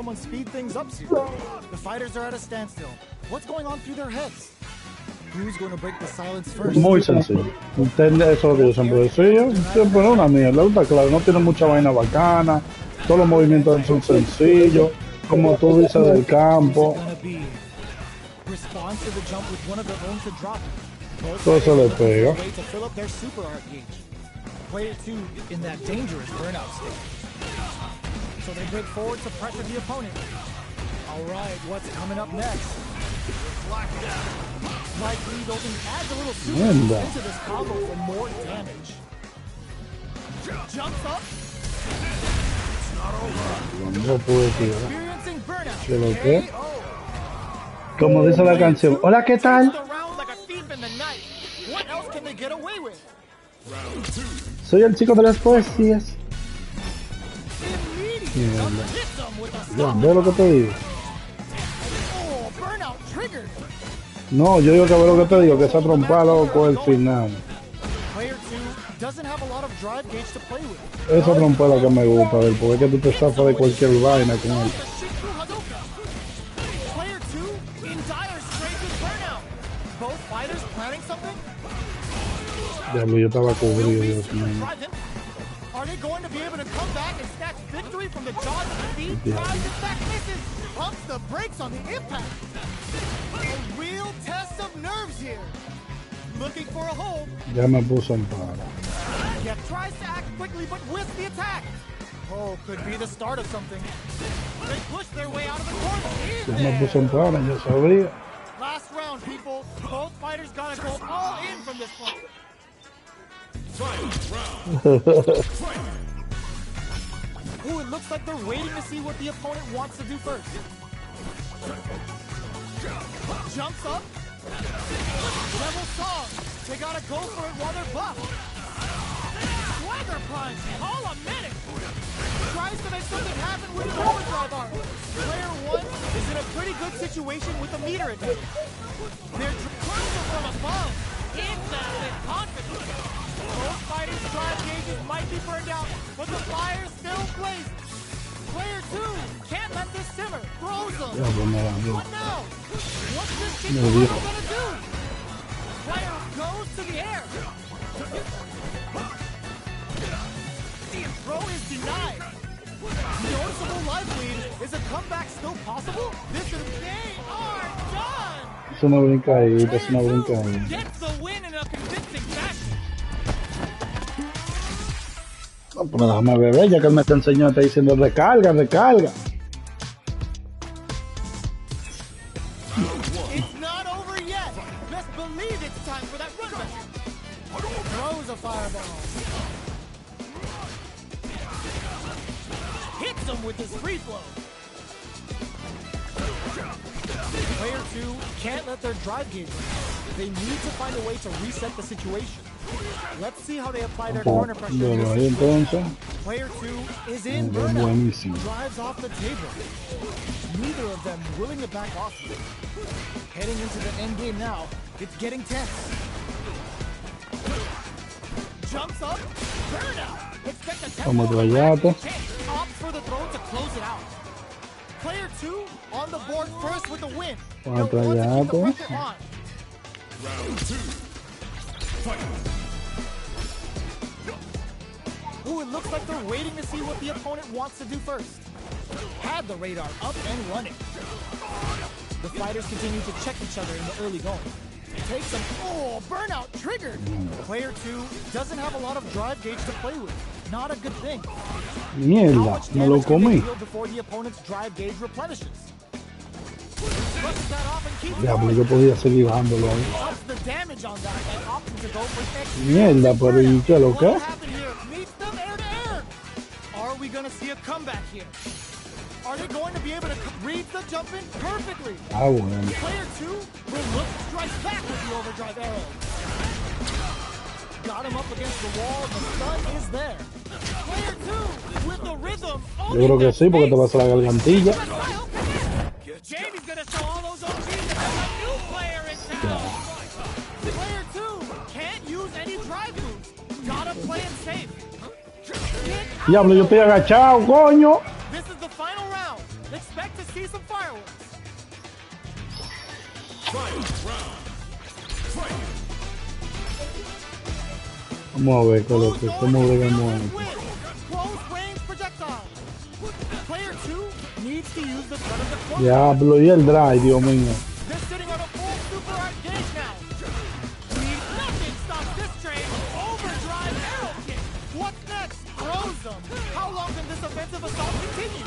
Someone speed things up soon. The fighters are at a standstill. What's going on through their heads? Who's going to break the silence first? Muy sencillo. Entiende eso que yo siempre decía. Siempre una mierda, está claro. No tiene mucha vaina bacana. Todos los movimientos son sencillos. Como tú dices del campo. Todo se le pega. Player 2 in that dangerous burnout state. So they break forward to pressure the opponent. All right, what's coming up next? Likely Golden adds a little super into this combo for more damage. Jumps up. It's not over. Experiencing burnout. Como dice la canción. Hola, ¿qué tal? What else can they get away with? Soy el chico de las poesías. Ya, ve lo que te digo. No, yo digo que ve lo que te digo, que esa trompada loco el final. Esa trompada es la que me gusta, ver, porque es que tú te zafas de cualquier vaina con él. Diablo, yo estaba cubrido, Dios mío. Are they going to be able to come back and snatch victory from the jaws of defeat? Tries in fact misses. Pumps the brakes on the impact. A real test of nerves here. Looking for a hold. Ya me puso en paro. Yep, tries to act quickly but whiffs the attack. Oh, could be the start of something. They push their way out of the corner. Ya me puso en paro, yo sabía. Last round, people. Both fighters gotta go all in from this point. Ooh, it looks like they're waiting to see what the opponent wants to do first. Jumps up. Devil song. They gotta go for it while they're buffed. Swagger punch. All a minute. Tries to make something happen with an overdrive arm. Player 1 is in a pretty good situation with a meter advantage. They're cruising from above. Inside with confidence. Both fighters' drive gauges might be burned out, but the fire still blazes. Player 2 can't let this simmer. Throws them. What now? What's this situation gonna do? Player goes to the air. The throw is denied. Noticeable life lead. Is a comeback still possible? This is they are done. Es una brincadita, es una brincadita. Gets the win in a convincing fashion. No, pero déjame beber, ya que él me está enseñando, está diciendo recarga, recarga. It's not over yet. Best believe it's time for that run back. Throws a fireball. Hits him with his free flow. Player 2 can't let their drive gauge run. They need to find a way to reset the situation. Let's see how they apply their corner pressure. Player 2 is in burnout. Drives off the table. Neither of them willing to back off. Heading into the end game now. It's getting tense. Jumps up. Burnout. Expect a tempo. Opts for the throw to close it out. Player 2 on the board first with the win. They'll want to keep the pressure on. Round 2. Fight. Ooh, it looks like they're waiting to see what the opponent wants to do first. Had the radar up and running. The fighters continue to check each other in the early going. Takes some. Oh, burnout triggered. Player 2 doesn't have a lot of drive gauge to play with. Not a good thing. Mierda, me lo comí. Before the opponent's drive gauge replenishes. Diablo, yo podía seguir bajándolo ahí. Mierda, pero ¿y qué lo que? Are we going to see a comeback here? Are they going to be able to read the jump in perfectly? Ah, bueno. Player 2 will look to strike back with the overdrive arrow. Got him up against the wall. The stun is there. Player 2 with the rhythm. Yo creo que sí, porque te vas a la gargantilla. Jamie's gonna show all those OGs that there's a new player in town. Player 2 can't use any drive moves. Gotta play it safe. Diablo, yo estoy agachado, coño. This is the final round. expect to see some fireworks. Vamos a ver cómo bregamos esto. Close range projectile. Player 2 needs to use the front of the corner. Diablo, y el drive, Dios mío. They're sitting on a full super art gauge now. Nothing stops this train. Overdrive arrow kick. What's next? Throws them. How long can this offensive assault continue?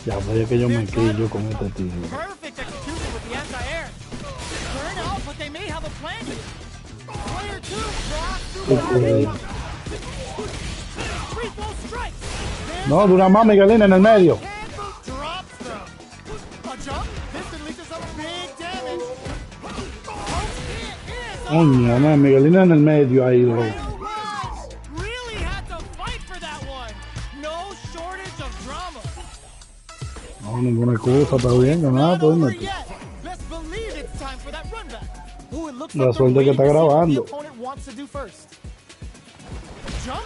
Ya, vaya que yo me quillo con este tío. Perfect execution with the anti-air. Burn out, but they may have a plan here. Player 2 draws super art. Free throw strikes. No, dura más Miguelina en el medio. Handle drops them. A jump? This unleashes some big damage. Coño, no, Miguelina en el medio ahí, bro. Really had to fight for that one. No shortage of drama. No, ninguna excusa, está bien, ganado, todo Over esto. yet. Let's believe it's time for that run back. Ooh, it looks La like suerte they're que está waiting to see what grabando. the opponent wants to do first. Jump.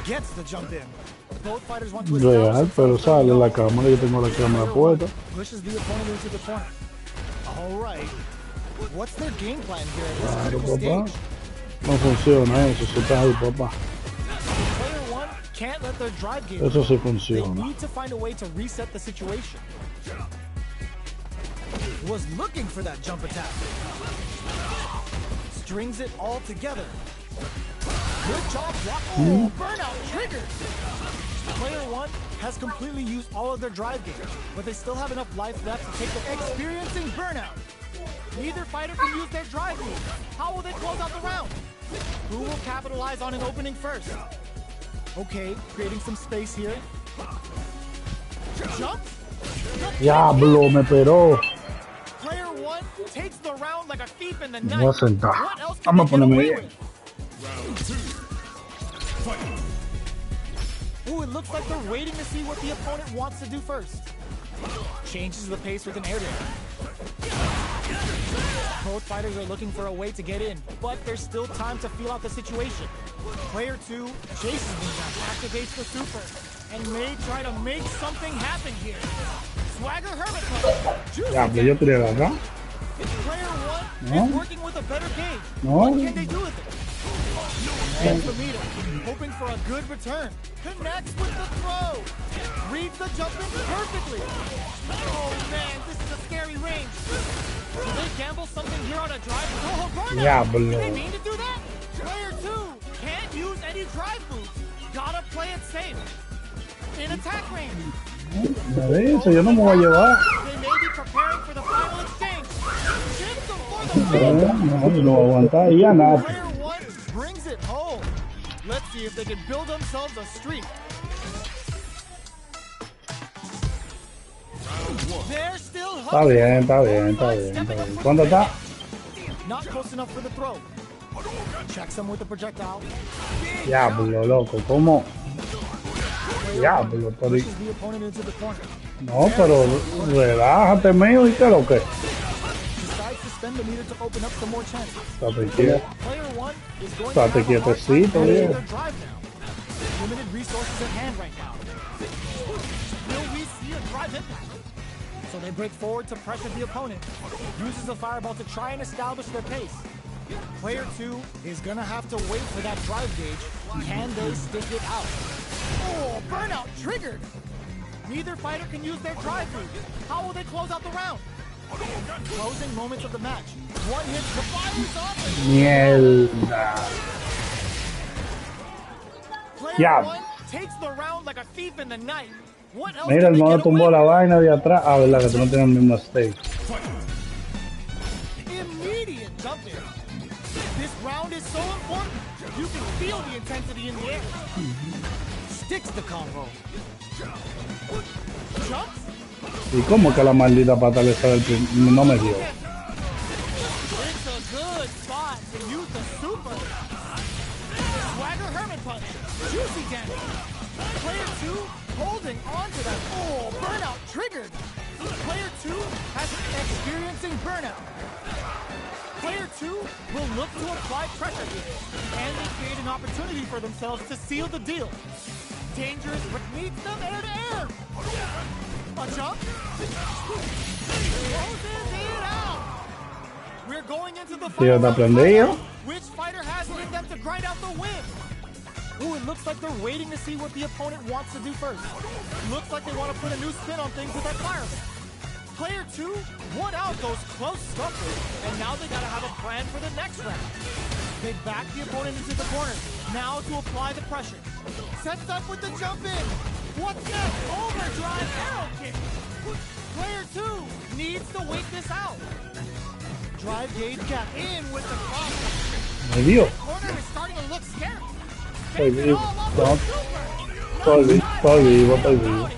Gets the jump in. Both fighters want to Real, establish pero themselves sale early la on. cámara, yo tengo la cámara puesta. Pushes the opponent into the corner. All right. What's their game plan here at this Claro, critical papá. stage? No funciona eso, si está ahí, papá. Player 1 can't let their drive game. Eso sí They funciona. need to find a way to reset the situation. Was looking for that jump attack. Strings it all together. Good job block. Oh, burnout triggered. Player 1 has completely used all of their drive gauge, but they still have enough life left to take the experiencing burnout. Neither fighter can use their drive move. How will they close out the round? Who will capitalize on an opening first? Okay, creating some space here. Jump. Diablo, me peró. Player 1 takes the round like a thief in the Me night. voy a sentar. What else can Vamos a they get ponerme away bien. with? Ooh, it looks like they're waiting to see what the opponent wants to do first. Changes the pace with an air dare. Both fighters are looking for a way to get in, but there's still time to feel out the situation. Player 2 chases them down, activates the super, and may try to make something happen here. Swagger Hermit Punch. Juicy Diablo, yo tiré la acá. Player 1 No. is working with a better gauge. No. What can they do with it? And Famita, hoping for a good return. Connects with the throw. Reads the jump in perfectly. Oh man, this is a scary range. Do they gamble something here on a drive? Oh, burnout. Diablo. Do they mean to do that? Player 2 can't use any drive moves. Gotta play it safe. In attack range. Me dice, yo no me voy a llevar. They may be preparing for the final exchange. Shifts them for the win. No, yo no voy a aguantar y ya nada. Player 1 brings it home. Let's see if they can build themselves a streak. They're still Está bien, está bien, está bien, está bien. ¿Cuándo está? Not close enough for the throw. Checks him with the projectile. Diablo, loco, ¿cómo? Diablo, pero... Pushes the opponent into the corner. No, pero relájate, mío, ¿y qué es lo que? Decides to spend the meter to open up some more chances. Estate quieto. Player 1 is going Estate to have a hard time quietecito, managing viejo. their drive now. Limited resources at hand right now. Will we see a drive impact? So they break forward to pressure the opponent. Uses the fireball to try and establish their pace. Player 2 is gonna have to wait for that drive gauge. Can they stick it out? Oh, burnout triggered! Neither fighter can use their drive move. How will they close out the round? Closing moments of the match. One hit, the fire's off. Mierda. Player Yeah. 1 takes the round like a thief in the night. What else Mira, can el they mono get tumbó away la with? vaina de atrás. Ah, verdad, que tú no tienes el mismo stake. Immediate jump in. This round is so important. You can feel the intensity in the air. Sticks the combo. Jumps. ¿Y cómo que la maldita pata le sale no me dio? It's a good spot to use the super. Swagger Hermit Punch. Juicy damage. Player 2 holding on to that. Oh, burnout triggered. Player 2 has experiencing burnout. Player 2 will look to apply pressure here, and they create an opportunity for themselves to seal the deal. Dangerous meets them air to air. A jump. Closes it out. We're going into the Tío, final ¿te aprendido? round. Which fighter has it in them to grind out the win? Ooh, it looks like they're waiting to see what the opponent wants to do first. Looks like they want to put a new spin on things with that fire. Player 2 won out those close scuffles, and now they gotta have a plan for the next round. They back the opponent into the corner, now to apply the pressure. Sets up with the jump in. What's next? Overdrive arrow kick. Player 2 needs to wait this out. Drive gauge gap in with the cross. Me dio. Corner is starting to look scary. Estoy Makes it vivo. all up No, with super. estoy vivo, estoy vivo, estoy vivo.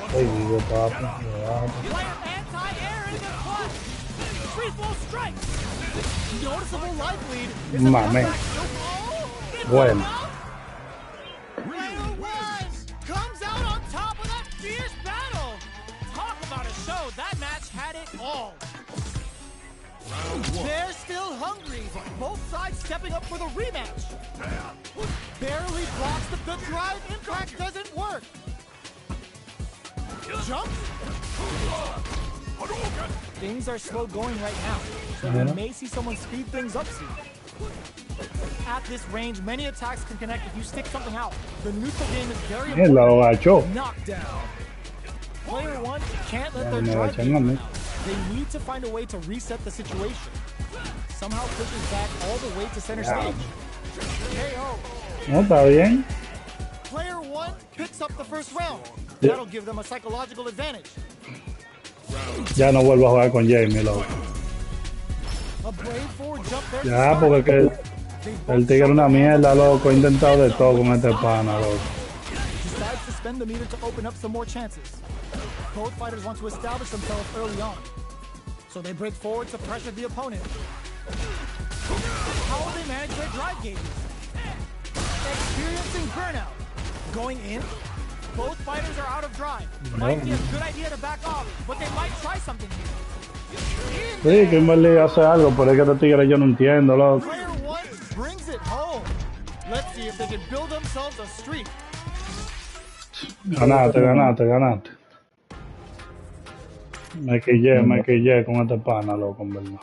Estoy vivo, papi. Player anti-air in the clutch. Free flow strike. Noticeable life lead. Is it Mame. Bueno. Player 1 comes out on top of that fierce battle. Talk about a show. That match had it all. They're still hungry. Both sides stepping up for the rematch. Barely blocks the drive impact doesn't work. Jump. Things are slow going right now, so we may see someone speed things up soon. At this range, many attacks can connect if you stick something out. The neutral game is very Él la important. agachó. Knockdown. Player 1 can't let Ya their me drive agachan game a mí. run out. They need to find a way to reset the situation. Somehow pushes back all the way to center stage. KO. No, está bien. Player 1 picks up the first round. That'll give them a psychological advantage. Ya no vuelvo a jugar con Jamie, loco. A brave forward jump there. to Ya, start. porque que They el both tigre es una shot mierda, loco. He intentado de todo con este pana, loco. decides to spend the meter to open up some more chances. Both fighters want to establish themselves early on, so they break forward to pressure the opponent. How will they manage their drive gauges? Experiencing burnout. Going in, both fighters are out of drive. Might be a good idea to back off, but they might try something here. Sí, Kimberly hace algo, pero es que este tigre yo no entiendo, loco. Player 1 brings it home. Let's see if they can build themselves a streak. Ganaste, ganaste, ganaste. Me quillé con este pana, loco, en verdad.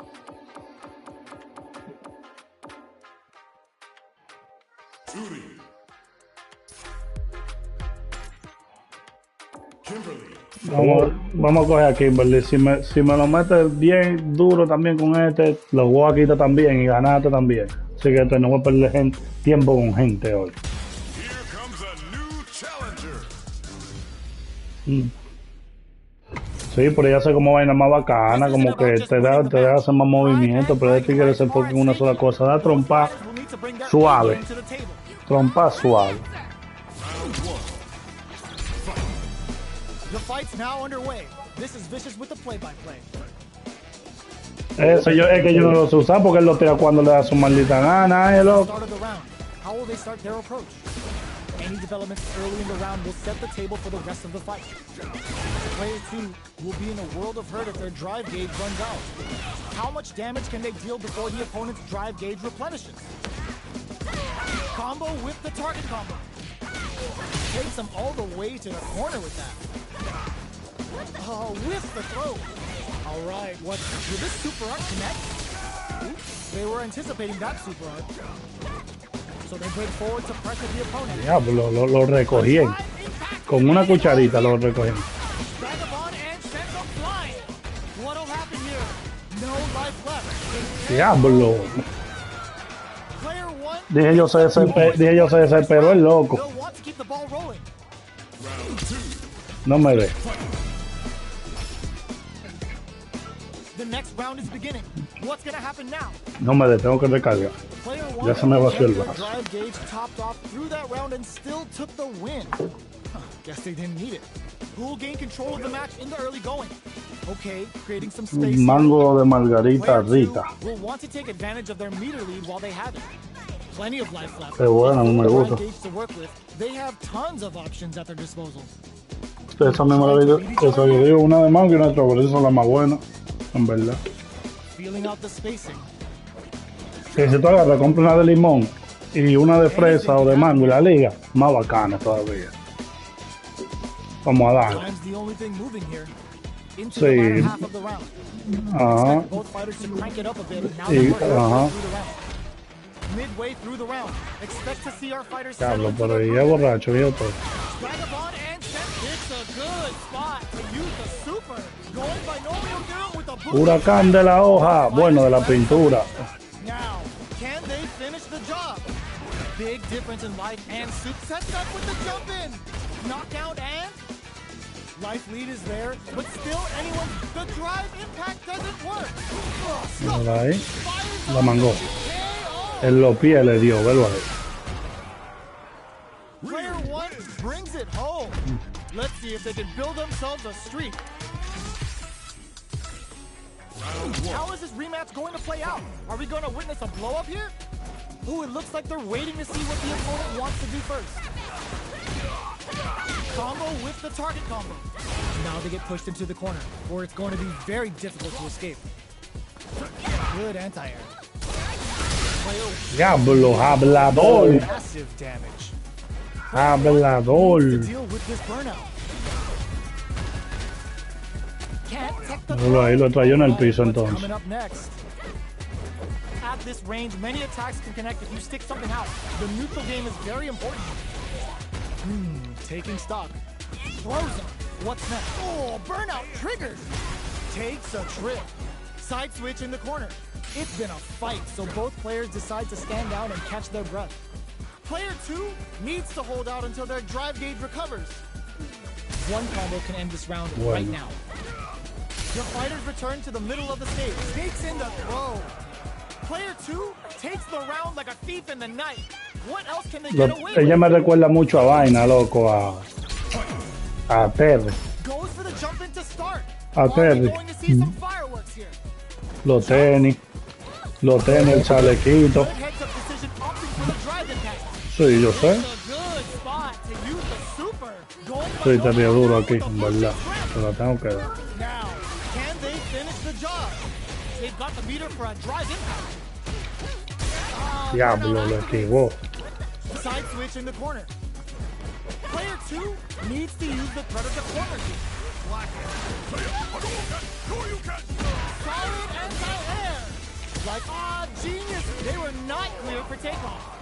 Vamos a coger a Kimberly. Si me lo metes bien duro también con este, lo voy a quitar también y ganaste también. Así que no voy a perder tiempo con gente hoy. Here comes a new challenger. Sí, pero ya sé cómo vaina más bacana, como que te deja hacer más movimiento, pero este tigre se enfoca en una sola cosa, da trompa Will need to bring their suave. A-game to the table. Trompa suave. The fight's now underway. This is Vicious with the play-by-play. Eso es que yo no lo sé usar porque él lo tira cuando le da su maldita gana, loco. Start of the round. How will they start their approach? Any developments early in the round will set the table for the rest of the fight. Player 2 will be in a world of hurt if their drive gauge runs out. How much damage can they deal before the opponent's drive gauge replenishes? Combo with the target combo. Takes them all the way to the corner with that. Oh, with the throw. All right, what? Did this super art connect? Oops, they were anticipating that super art. So they break forward to pressure the opponent. Diablo, lo recogí. Con una cucharita lo recogí. Vagabond and sends them flying. What'll happen here? No life left. Diablo. Player 1 Dije yo se desesperó el loco. will want to keep the ball rolling. No me ve. The next round is beginning. What's gonna happen now? No me ve, tengo que recargar. Player 1 Ya se me vació el their vaso. drive gauge topped off through that round and still took the win. Huh, guess they didn't need it. Who will gain control of the match in the early going? Okay, creating some space. here. Mango de margarita Player 2 Rita. will want to take advantage of their meter lead while they have it. Plenty of life left. Qué bueno, me Drive gusta. gauge to work with. They have tons of options at their disposal. Esa misma la eso yo digo, una de mango y una de strawberry, esas son las más buenas, en verdad. Feeling out the spacing. Que si tú agarras, compras una de limón y una de fresa o de mango y la liga, más bacana todavía. Vamos a darle. Time's the only thing moving here. Into Sí. the latter half of the round. Ajá. Expect both fighters to crank it up a bit. Now Y- they're working ajá. through the round. Midway through the round, expect to see our fighters Diablo, settle into pero their y es groove. borracho, y esto. Vagabond and Seth hits a good spot to use the super. Going binomial down with a boot. Huracán de la hoja, bueno, de la pintura. Now, can they finish the job? Big difference in life, and Soup sets up with the jump in. Knockout and life lead is there, but still the drive impact doesn't work. Mira ahí, Fires la on mangó. KO. En los pies le dio, velo ahí. Player one brings it home. Let's see if they can build themselves a streak. How is this rematch going to play out? Are we going to witness a blow up here? Ooh, it looks like they're waiting to see what the opponent wants to do first. Combo with the target combo. Now they get pushed into the corner, where it's going to be very difficult to escape. Good anti-air. Player Diablo, hablador. massive damage. Hablador. To deal with this burnout. Can't tech the Míralo ahí, lo trayó en el piso What's entonces. coming up next? At this range, many attacks can connect if you stick something out. The neutral game is very important. Taking stock. Throws him. What's next? Oh, burnout triggers. Takes a trip. Side switch in the corner. It's been a fight, so both players decide to stand down and catch their breath. Player two needs to hold out until their drive gauge recovers. One combo can end this round right Bueno. now. The fighters return to the middle of the stage. Sneaks in the throw. Player two takes the round like a thief in the night. What else can they get away Ella with? me recuerda mucho a Vaina, loco, a Terry. Goes for the jump in to start. A Are we Terry. going to see some fireworks here? Los tenis, el chalequito. Good heads-up decision opting for the drive impact. Sí, yo sé. It's a good spot to use the super. Going Soy by terrible duro aquí, with a en boosted verdad. grip. Se la tengo que dar. Now, can they finish the job? They've got the meter for a drive impact. Diablo, lo esquivó. Side switch in the corner. Player two needs to use the threat of the corner kick. Solid anti-air. Like, genius. They were not clear for takeoff.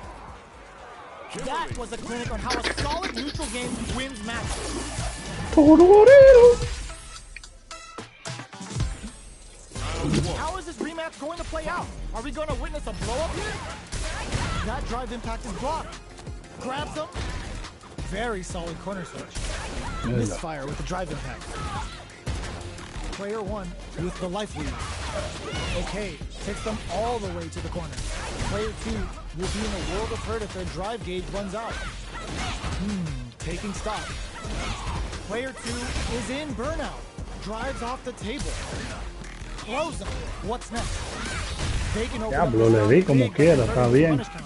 That was a clinic on how a solid neutral game wins matches. How is this rematch going to play out? Are we going to witness a blow-up here? That drive impact is blocked. Grabs him. Very solid corner switch. Misfire with the drive impact. Player one with the life lead. Okay, takes them all the way to the corner. Player two will be in a world of hurt if their drive gauge runs out. Taking stock. Player two is in burnout. Drives off the table. Throws him. What's next? They can open up Diablo, the le round di como big quiera, with the está bien. punish counter.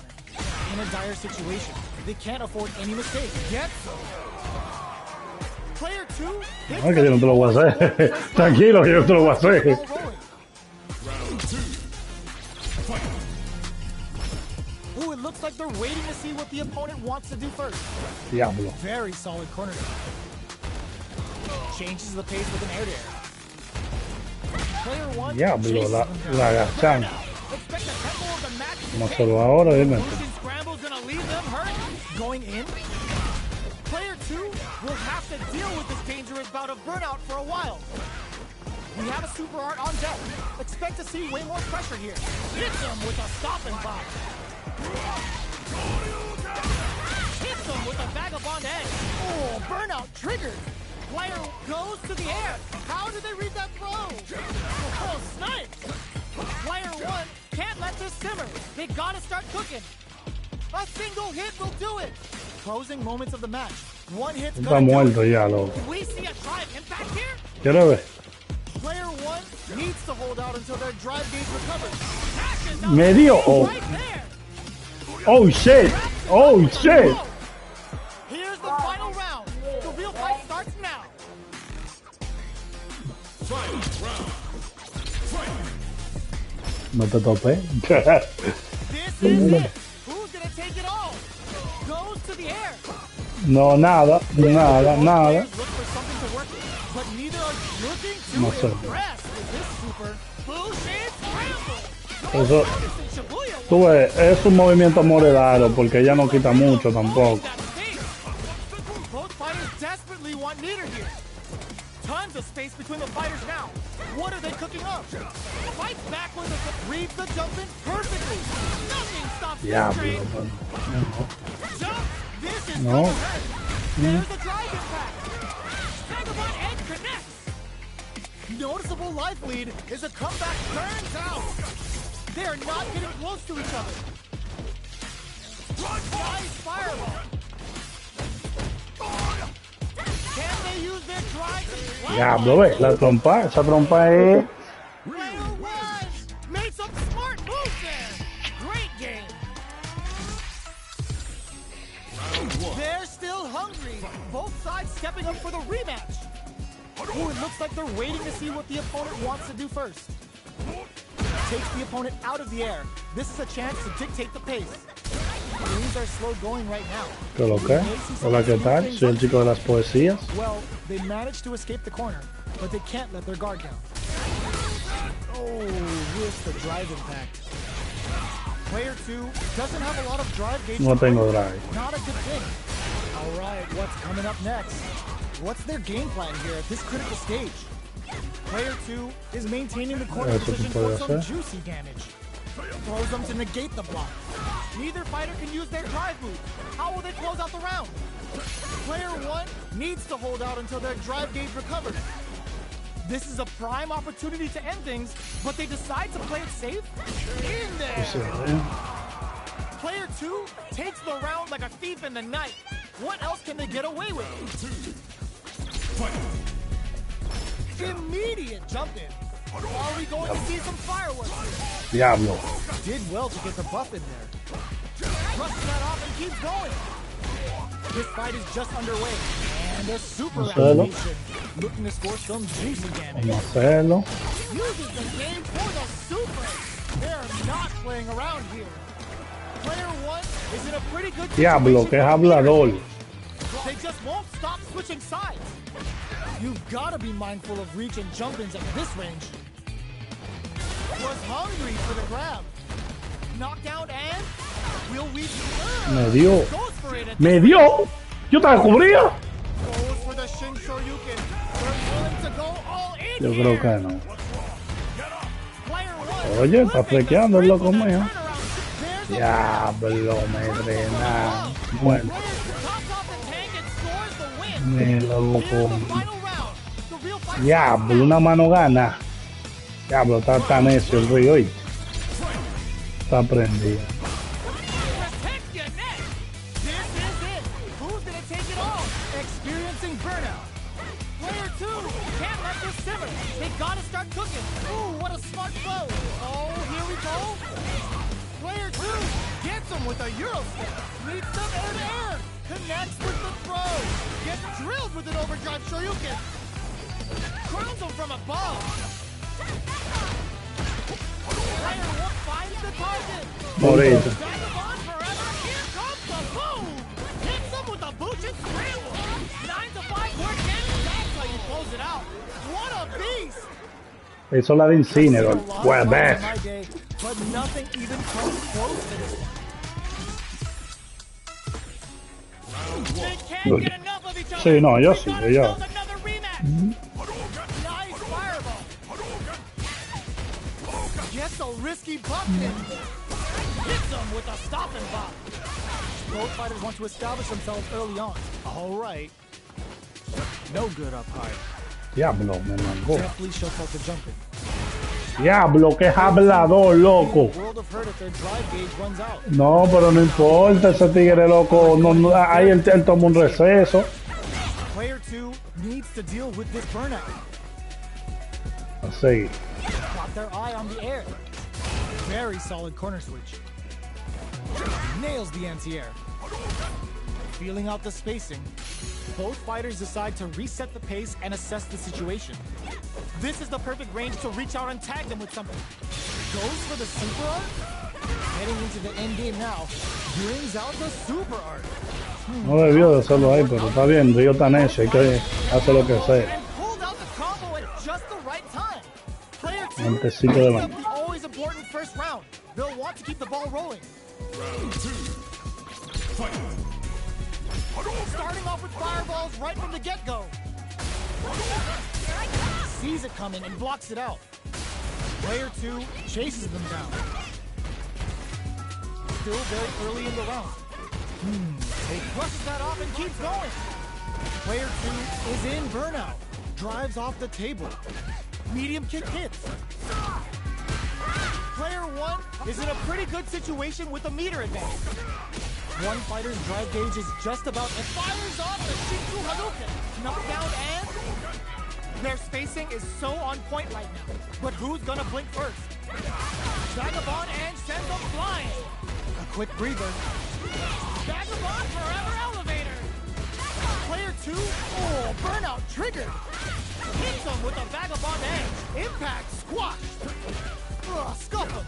In a dire situation, they can't afford any mistake. Gets him. Player two hits No, que yo no te lo voy a hacer. Tranquilo, que yo te lo voy a hacer. Ball rolling. Ooh, it looks like they're waiting to see what the opponent wants to do first. Diablo. Very solid corner. Changes the pace with an air to air. Player one Diablo, chases la them down. agachan. Expect the tempo of the match to No change. solo ahora, dime. Lucian Scramble's gonna leave them hurt. Going in. Player two will have to deal with this dangerous bout of burnout for a while. We have a super art on deck. Expect to see way more pressure here. Hits him with a stop and pop. Hits him with a vagabond edge. Oh, burnout triggered. Player goes to the air. How did they read that throw? Oh, snipe. Player one can't let this simmer. They gotta start cooking. A single hit will do it. Closing moments of the match. One hit's Está gonna do muerto it. ya, loco. Do we see a drive impact here? ¿Quieres ver? Player one needs to hold out until their drive gauge recovers. Cashes out Me dio. the Oh, right there. oh shit. Oh shit. Here's the final round. The real fight starts now. No te topé. This is it. Who's gonna take it No, nada, nada, Both nada. players look for something to work with, but neither are looking No to sé. impress with this super. Bullshit scramble. Eso, Anderson Shibuya tú ves, es un movimiento moredado porque ella no quita mucho tampoco. that space. Both fighters desperately want Nieder here. Tons of space between the fighters now. What are they cooking up? Fights backwards and reads the jump in perfectly. Nothing stops this Diablo, train. mano. Jump! This is No. gonna hurt. There's the drive impact. Vagabond Edge connects. Noticeable life lead as a comeback turns out. They are not getting close to each other. Nice fireball. Can they use their drive to Diablo, ve, la trompa, esa trompa es... Player one made some smart moves there. Great game. They're still hungry. Both sides stepping up for the rematch. Ooh, it looks like they're waiting to see what the opponent wants to do first. Takes the opponent out of the air. This is a chance to dictate the pace. Things are slow going right now. ¿Qué lo que? Hola, ¿qué tal? Soy el chico de las poesías. Well, they managed to escape the corner, but they can't let their guard down. Oh, with the drive impact. Player 2 doesn't have a lot of drive gauge. No tengo drive. Not a good thing. All right, what's coming up next? What's their game plan here at this critical stage? Player 2 is maintaining the corner Eso position se for puede some hacer. juicy damage. Throws them to negate the block. Neither fighter can use their drive move. How will they close out the round? Player 1 needs to hold out until their drive gauge recovers. This is a prime opportunity to end things, but they decide to play it safe? In there! Sí, ¿eh? Player 2 takes the round like a thief in the night. What else can they get away with? Immediate jump in. Are we going to see some fireworks? Diablo. Did well to get the buff in there. Brushes that off and keeps going. This fight is just underway. And a super Marcelo. activation. Looking to score some juicy damage. Vamos a hacerlo. Uses the game for the super. They're not playing around here. Player 1 is in a pretty good Diablo, que es hablador. They just won't stop switching sides. You've got to be mindful of reach and jump-ins at this range. Was hungry for the grab. Knockdown and will we... Me dio. Goes for it. Me dio. Yo te descubría. Goes for the Shin Shoryuken. They're willing to go all in Yo here. creo que no. Player 1 Oye, está flipping the flequeando el script loco with that mío. turnaround. There's a Diablo, me drena. Bueno, Player 2 tops off the tank and scores the win. me Here's loco. the final round. The real fight. Diablo, una mano gana. Diablo, está tan necio el río hoy. Está prendido. Protect your neck. This is it. Who's gonna take it all? Experiencing burnout. Player 2 can't let this simmer. They gotta start cooking. Ooh, what a smart blow. Oh, here we go. Player 2 gets him with a Euro step. Meets them air to air. Connects with the throw. Gets drilled with an overdrive Shoryuken. Crowns him from above. Player 1 finds the target. Morito. Vagabond forever. Here comes the boom. Hits him with a Buchin scramble. 9 to 5 quick damage. That's how you close it out. What a beast. Eso la de Incineroar. A lot Well, of best. fun in my day, but nothing even comes close to this one. They can't get enough of each other. Sí, no, yo We sí, got yo. ourselves another rematch. Nice fireball. Gets a risky buff in. Hits him with a stop and pop. Both fighters want to establish themselves early on. All right. No good up high. Diablo, me mangó. Definitely shuts out the jumping. Diablo, que es hablador, loco. World of Hurt if their drive gauge runs out. No, pero no importa, ese tigre loco. No, no, ahí él toma un receso. Player 2 needs to deal with this burnout. Así. Got their eye on the air. Very solid corner switch. Nails the anti-air. Feeling out the spacing. Both fighters decide to reset the pace and assess the situation. This is the perfect range to reach out and tag them with something. Goes for the super art. Heading into the end game now. Brings out the super art. No debió de hacerlo ahí, pero está bien. Río tan ese, hay que hacer lo que sea. And pulled out the combo at just the right time. Player 2 Antecito de picks baño. up the always important first round. They'll want to keep the ball rolling. Round 2. Fight. Starting off with fireballs right from the get-go. Sees it coming and blocks it out. Player 2 chases them down. Still very early in the round. He brushes that off and keeps going. Player 2 is in burnout. Drives off the table. Medium kick hits. Player 1 is in a pretty good situation with a meter advantage. One fighter's drive gauge is just about and fires off the Shinku Hadouken. Knockdown and their spacing is so on point right now. But who's gonna blink first? Vagabond and sends them flying. A quick breather. Vagabond forever elevator. Player 2, oh, burnout triggered. Hits him with a Vagabond edge. Impact squashed. Scuff him.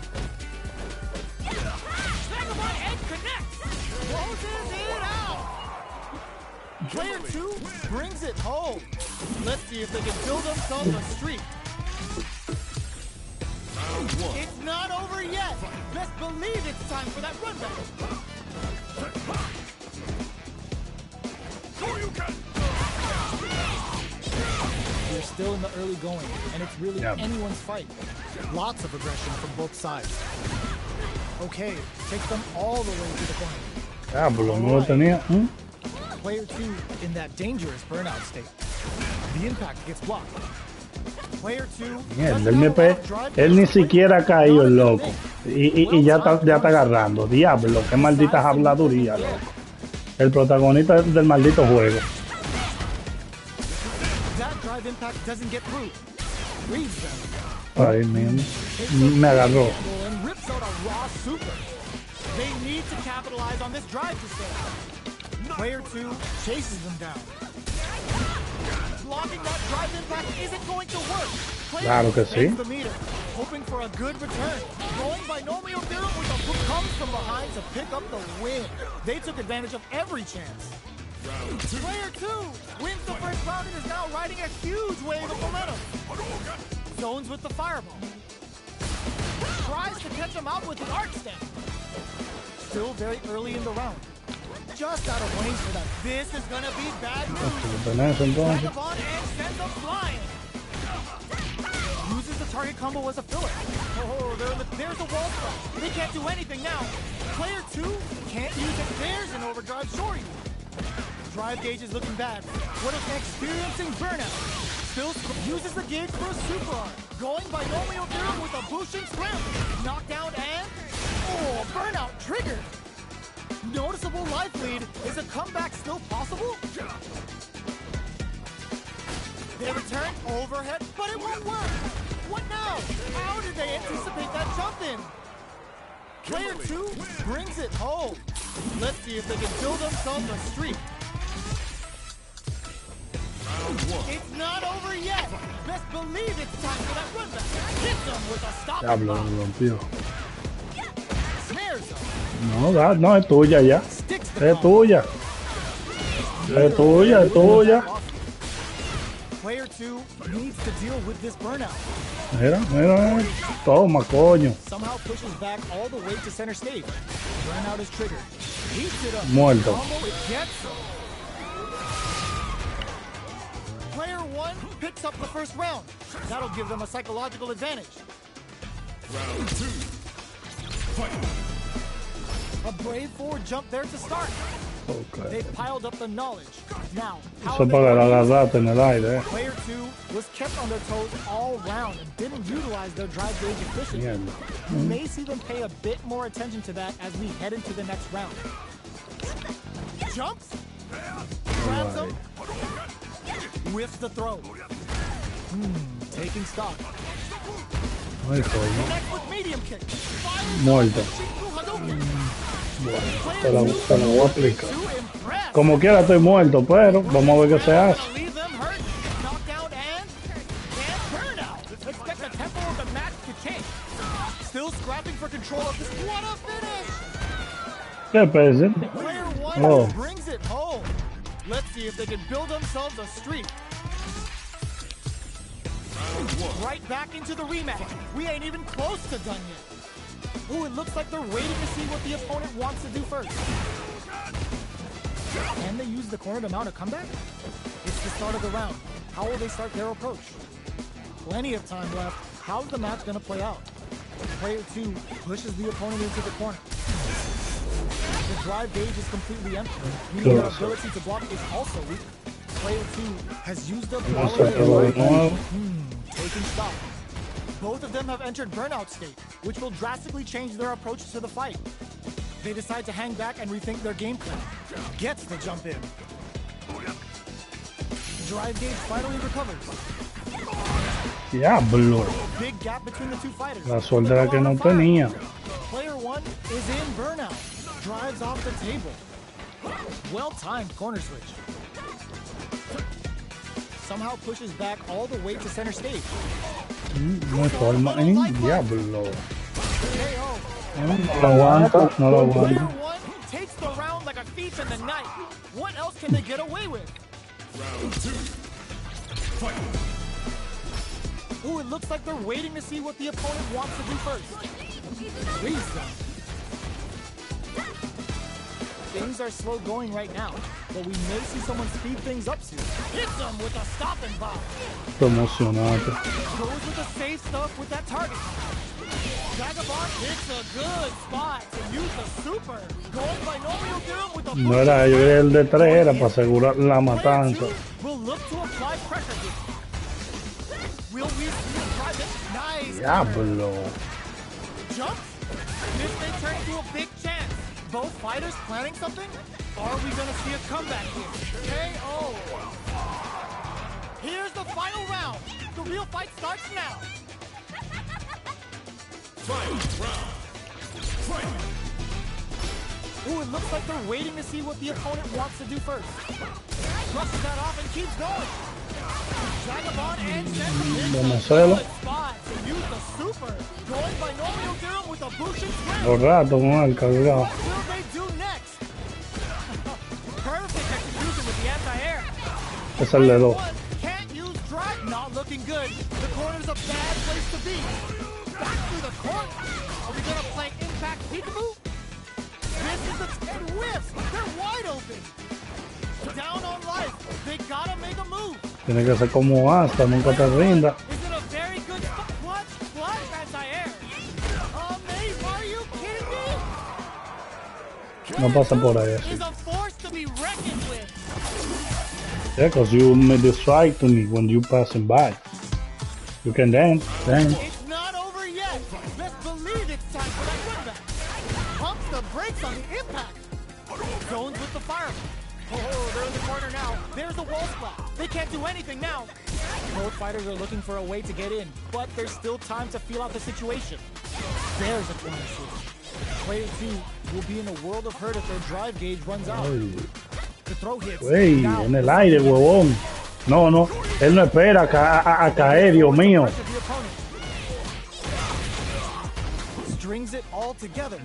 Vagabond edge connects. Closes it out. Player 2 brings it home. Let's see if they can build themselves a streak. Round 1. It's not over yet. Best believe it's time for that run back. Shoryuken. We're still in the early going, and it's really Yeah. anyone's fight. Lots of aggression from both sides. Okay, takes them all the way to the corner. Diablo, no lo tenía. Player 2 in that dangerous burnout state. The impact gets blocked. Player 2 Mierda, doesn't él, have a lot of drive él ni to shoot. siquiera ha caído el Not a loco. thing. Y ya está agarrando. Diablo, qué maldita habladuría, loco. El protagonista del maldito juego. That drive impact doesn't get through. Reads them. Ay, me agarró. And rips out a raw super. They need to capitalize on this drive to stay. Player 2 chases them down. Blocking that drive impact isn't going to work. Player Claro que 2 sí. takes the meter, hoping for a good return. Going binomial theorem with a who comes from behind to pick up the win. They took advantage of every chance. Round 2. Player 2 wins the first round and is now riding a huge wave of momentum. Zones with the fireball. Tries to catch him out with the arc stem. Still very early in the round. Just out of range for that. This is gonna be bad news. ¿Tenés entonces? Vagabond and sends them flying. Uses the target combo as a filler. Oh, there's a wall spot. They can't do anything now. Player 2 can't use it. There's an overdrive Shoryu. Drive gauge is looking bad. What is experiencing burnout? Still uses the gauge for a super arm. Going binomial theorem with a Bushin scramble. Knockdown and oh, burnout triggered. Noticeable life lead. Is a comeback still possible? They return overhead, but it won't work. What now? How did they anticipate that jump in? Player 2 brings it home. Let's see if they can build themselves a streak. Round 1. It's not over yet. Best believe it's time for that run back. Hits them with a stop. Diablo, lo rompió. Snares them. No, es tuya ya. Sticks the Es tuya. Es tuya, es tuya. Player 2 needs to deal with this burnout. Mira. Toma, coño. Somehow pushes back all the way to center stage. Burnout is triggered. Heats it up. Muerto. Combo, it gets him. Player 1 picks up the first round. That'll give them a psychological advantage. Round 2. Fight. A brave forward jump there to start. Okay. They've piled up the knowledge. Now, how Eso are they para gonna la use it? agarrate en el aire, Player 2 was kept on their toes all round and didn't utilize their drive gauge efficiently. Mierda. You may see them pay a bit more attention to that as we head into the next round. Jumps, grabs him, whiffs the throw. Taking stock. Ay, coño. Connects with medium kick. Fires Muerto. Shinku Hadouken. Te la voy a aplicar. Player 2 impressed. Como quiera estoy muerto, pero vamos a ver qué se hace. Gonna leave them hurt. Knockdown and burnout. Expect the tempo of the match to change. Still scrapping for control of this. What a finish! ¿Qué pese? Player 1 Player Oh. brings it home. Let's see if they can build themselves a streak. Right back into the rematch. We ain't even close to done yet. Ooh, it looks like they're waiting to see what the opponent wants to do first. Can they use the corner to mount a comeback? It's the start of the round. How will they start their approach? Plenty of time left. How's the match going to play out? Player 2 pushes the opponent into the corner. The drive gauge is completely empty, meaning their ability to block is also weak. Player 2 has used up all of their taking stock. Both of them have entered burnout state, which will drastically change their approach to the fight. They decide to hang back and rethink their game plan. Gets the jump in. Drive gauge finally recovers. Diablo. Big gap between the two fighters. La suerte era que no tenía. Player 1 is in burnout. Drives off the table. Well-timed corner switch. Somehow pushes back all the way to center stage. No hay forma. Diablo. KO. No lo aguanta, no lo Player aguanta. 1 takes the round like a thief in the night. What else can they get away with? Round 2. Fight. Ooh, it looks like they're waiting to see what the opponent wants to do first. Freeze them. Things are slow going right now, but we may see someone speed things up soon. Hits them with a stop and bomb. Estoy emocionado. Goes with the safe stuff with that target. Vagabond hits a good spot to use the super. Going binomial theorem with a No era, yo quería el de 3 era para asegurar la Player matanza. 2 will look to apply pressure here. Will we see a private? Nice. Diablo. Jumps? This may turn into a big chance. Both fighters planning something? Are we gonna see a comeback here? KO. Here's the final round. The real fight starts now. Final round. Fight. Ooh, it looks like they're waiting to see what the opponent wants to do first. Brushes that off and keeps going. Vagabond and Vamos a Center hacerlo. good spot to use the super. Going binomial theorem with a Bushin swim. Los ratos con el cargado. What will they do next? Perfect execution with the anti-air. Es el de 2. One can't use drive. Not looking good. The corner's a bad place to be. Back through the corner. Are we gonna play impact peekaboo? This is the 10 whiffs. They're wide open. Down on life. They gotta make a move. Tiene que ser como hasta, nunca te rinda. Is it a very good spot? What? What? Anti-air. Amazing. Are you kidding me? No pasa por ahí así. Is a force to be reckoned with. Yeah, because you made the strike to me when you passing by. You can dance. It's not over yet. Let's believe it's time for that comeback. Pumps the brakes on the impact. Zones with the fireman. Oh, they're in the corner now. There's the wall splat. They can't do anything now. Both fighters are looking for a way to get in, but there's still time to feel out the situation. There's a corner switch. Player 2 will be in a world of hurt if their drive gauge runs out. The throw hits. Wey, Now, en el aire, huevón. No, no, él no espera a caer, Dios mío. pressure the opponent. Strings it all together.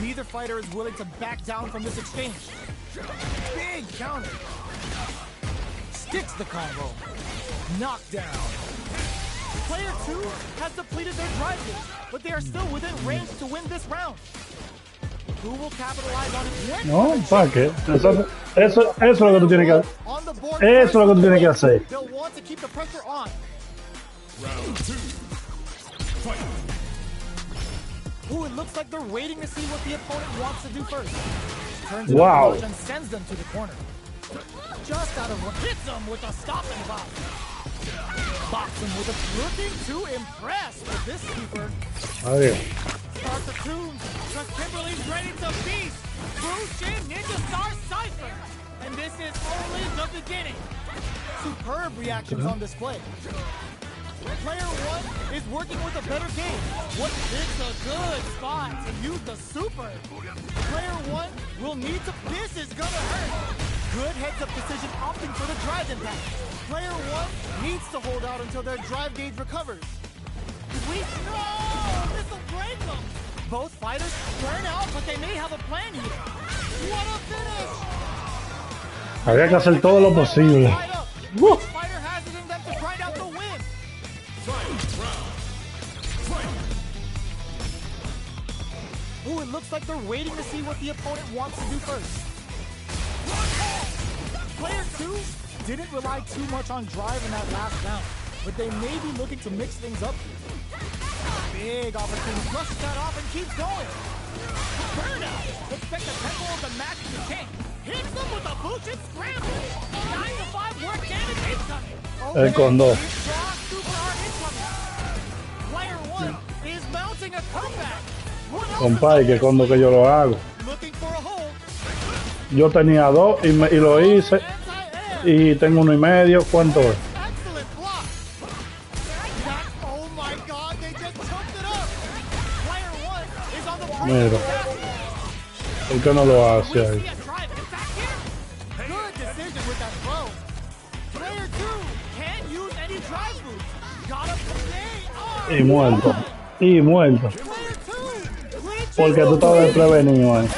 Neither fighter is willing to back down from this exchange. Big counter. Sticks the combo. Knockdown. Player 2 has depleted their drive gauge, but they are still within range to win this round. Who will capitalize on it? No, ¿para qué? Eso es lo que tú tienes que hacer. On the board Eso es lo que tú tienes que hacer. They'll want to keep the pressure on. Round 2. Fight. Ooh, it looks like they're waiting to see what the opponent wants to do first. Turns it Wow. up and sends them to the corner. Just out of hits them with a stop and box. Box him with a looking to impress with this keeper. Adiós. Start the tunes. Trust Kimberly's ready to beast. Bushin Ninja Star Cypher. And this is only the beginning. Superb reactions on display. Player 1 is working with a better game. What hits a good spot to use the super. Player 1 will need to. This is gonna hurt. Good heads-up decision opting for the drive impact. Player 1 needs to hold out until their drive gauge recovers. No! This will break them! Both fighters burn out, but they may have a plan here. What a finish! Había que hacer todo lo posible. Tied up. Each fighter has it in them to grind out the win. Final round. Fight! Ooh, it looks like they're waiting to see what the opponent wants to do first. Player 2 didn't rely too much on drive in that last round, but they may be looking to mix things up. Big opportunity, brushes that off and keeps going. Burnout! Expect the tempo of the match to tank. Hits them with a boot and scramble. 9 to 5 work damage incoming. El condor. Strong super hard incoming. Player 1 is mounting a comeback. What else Compadre, que cuando que yo lo hago. looking for a hold. Yo tenía 2 y lo hice. Anti-air. Y tengo 1,5. ¿Cuánto es? Excellent block. That, oh my god, they just choked it up. Player 1 is on the Mira. brink. ¿Por qué no lo hace We ahí? see a drive and back here. Good decision with that throw. Player 2 can't use any drive moves. Got him today. Oh, Y muerto. Y muerto. Player 2 clinches Porque tú estabas desprevenido ahí. It's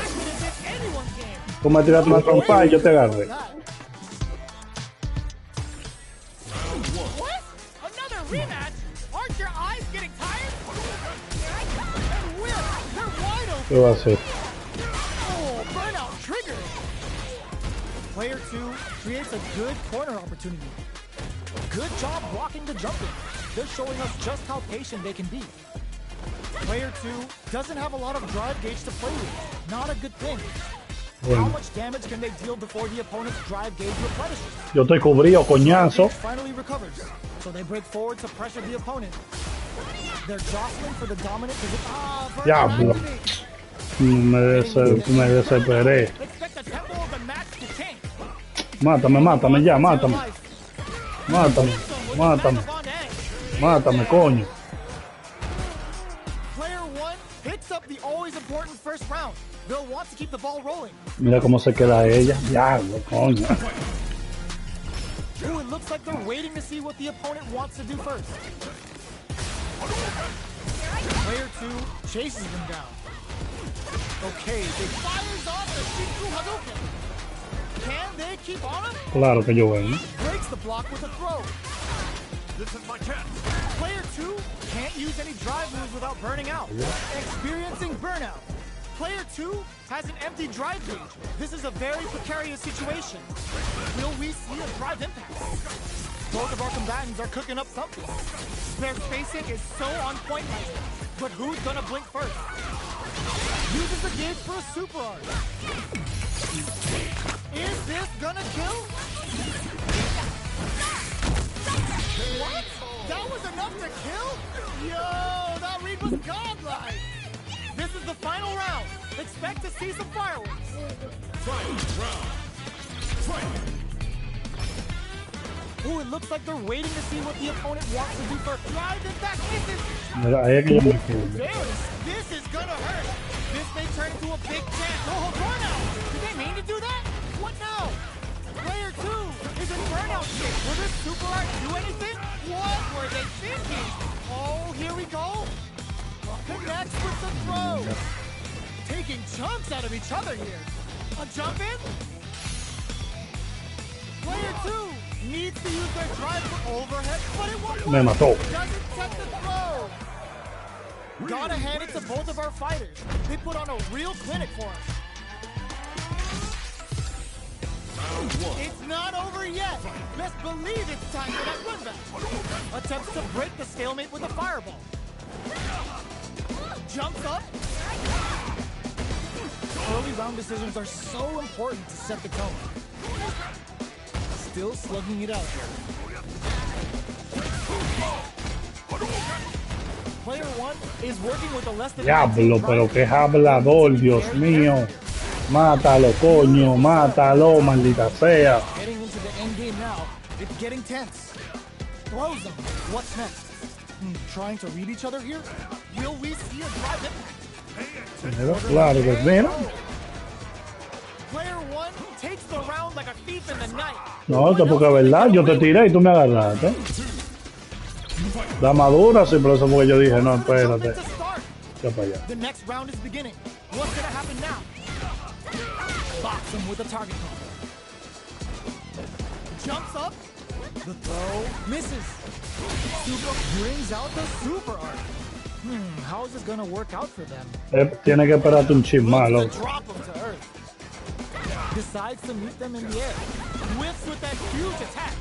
anyone's game. Tú me tiraste una trompa y yo te agarré. That. What? Another rematch? Aren't your eyes getting tired? And whip, they're wide open. ¿Qué va a hacer? Oh, burnout triggered. Player 2 creates a good corner opportunity. Good job blocking the jumping. They're showing us just how patient they can be. Player 2 doesn't have a lot of drive gauge to play with. Not a good thing. How Bueno, much damage can they deal before the opponent's drive gauge replenishes? yo estoy cubrido, coñazo. Finally recovers, so they break forward to pressure the opponent. They're jostling for the dominant position. Ah, Diablo. Me desesperé. Expect the tempo of the match to tank. Mátame, mátame ya, mátame. Mátame, mátame, mátame, coño. Player 1 picks up the always important first round. They'll want to keep the ball rolling. Mira cómo se queda ella. Diablo, coño. Ooh, it looks like they're waiting to see what the opponent wants to do first. Player 2 chases them down. Okay, they fires off the Shifu Hadouken. Can they keep on him? Claro que yo vengo. Breaks the block with a throw. This is my chance. Player 2 can't use any drive moves without burning out. Experiencing burnout. Player 2 has an empty drive gauge. This is a very precarious situation. Will we see a drive impact? Both of our combatants are cooking up something. Their spacing is so on point right now. But who's gonna blink first? Uses the gauge for a super art. Is this gonna kill? What? That was enough to kill? Yo, that read was godlike. This is the final round. Expect to see some fireworks. Final round. Fight! Ooh, it looks like they're waiting to see what the opponent wants to do first. Drive impact misses. Mira, ahí es que yo me quedo. This is gonna hurt. This may turn into a big chance. Oh, burnout! Did they mean to do that? What now? Player 2 is in burnout state. Will this super art do anything? What were they thinking? Oh, here we go. Connects with the throw. Taking chunks out of each other here. A jump in? Player 2 needs to use their drive for overhead, but it won't Me work. mató. Doesn't set the throw. Gotta hand it to both of our fighters. They put on a real clinic for us. Round one. It's not over yet. Best believe it's time for that run back. Attempts to break the stalemate with a fireball. Jumps up. Early round decisions are so important to set the tone. Still slugging it out here. Player 1 is working with a less than Diablo, pero que es hablador, Dios mío. Mátalo, coño, mátalo, maldita sea. Getting into the end game now. It's getting tense. Throws them. What's next? Trying to read each other here? Will we see a drive impact? Mira, claro que mira. Player 1 takes the round like a thief in the night. No, esto porque es verdad, yo te tiré y tú me agarraste. La madura, sí, por eso porque yo dije, no, espérate. Ya para allá. The next round is beginning. What's gonna happen now? Box him with a target call. Jumps up. The throw misses. Super brings out the super art. How is this gonna work out for them? Tiene que esperarte un chin más, Looks loco. to drop him to earth. Decides to meet them in the air. Whiffs with that huge attack.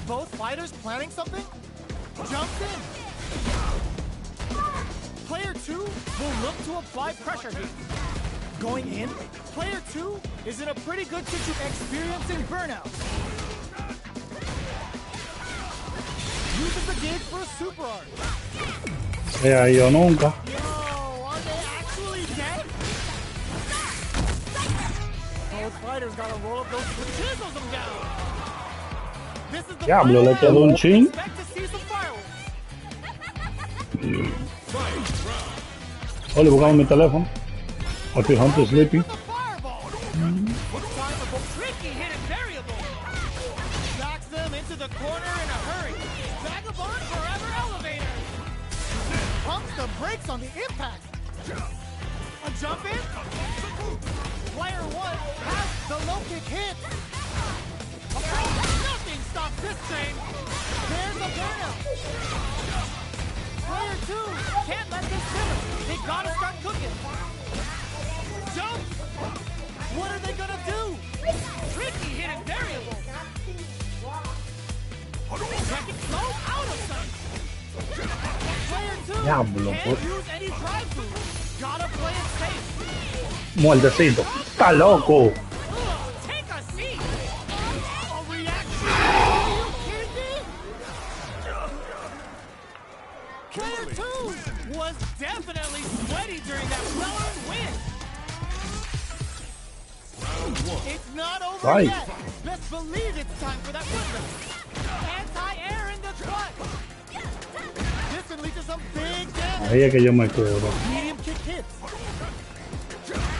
Both fighters planning something? Jumps in. Player 2 will look to apply pressure here. Going in, player 2 is in a pretty good situation, experiencing burnout. Uses the gauge for a super art. Yo nunca. Yo, are they actually dead? Both fighters gotta roll up those chisels them down. This is the Diablo, le final quedó un round. chin. Expect to see some fireworks. Oye, buscamos mi teléfono. Happy Hunter sleeping. The fireball. It's time for both tricky hidden variable. Backs them into the corner in a hurry. Vagabond forever elevator. Pumps the brakes on the impact. A jump in. Player 1 has the low kick hit. Nothing stops this train. There's a burnout. Player 2 can't let this simmer. They gotta start cooking. Jump! What are they gonna do? Tricky hidden variable. Second slow out of sight. Player 2 Diablo, can't use any drive through. Gotta play it safe. Muertecito. Está loco. Ugh, take a seat. A reaction. Are you kidding me? Player 2 was definitely sweaty during that well-earned win. It's not over Right. yet. Let's believe it's time for that run. Anti-air in the clutch. This can lead to some big damage. Ahí es que yo me quedo. Medium kick hits.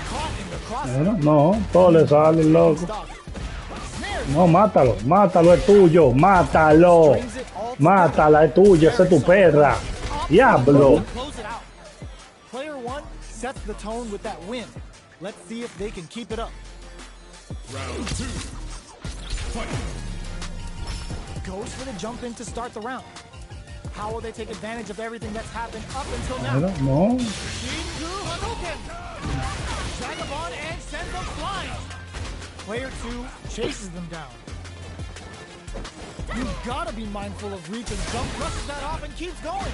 Caught in the cross. No, todo le sale, loco. Stop. Snare. No, mátalo, mátalo, es tuyo, mátalo. Mátala, es tuya, esa es tu perra. Diablo. Close it out. Player 1 sets the tone with that win. Let's see if they can keep it up. Round 2. Fight. Goes for the jump in to start the round. How will they take advantage of everything that's happened up until now? No. Shinju Hadouken! Vagabond and sends them flying. Player 2 chases them down. You've got to be mindful of reach and jump, brushes that off and keeps going.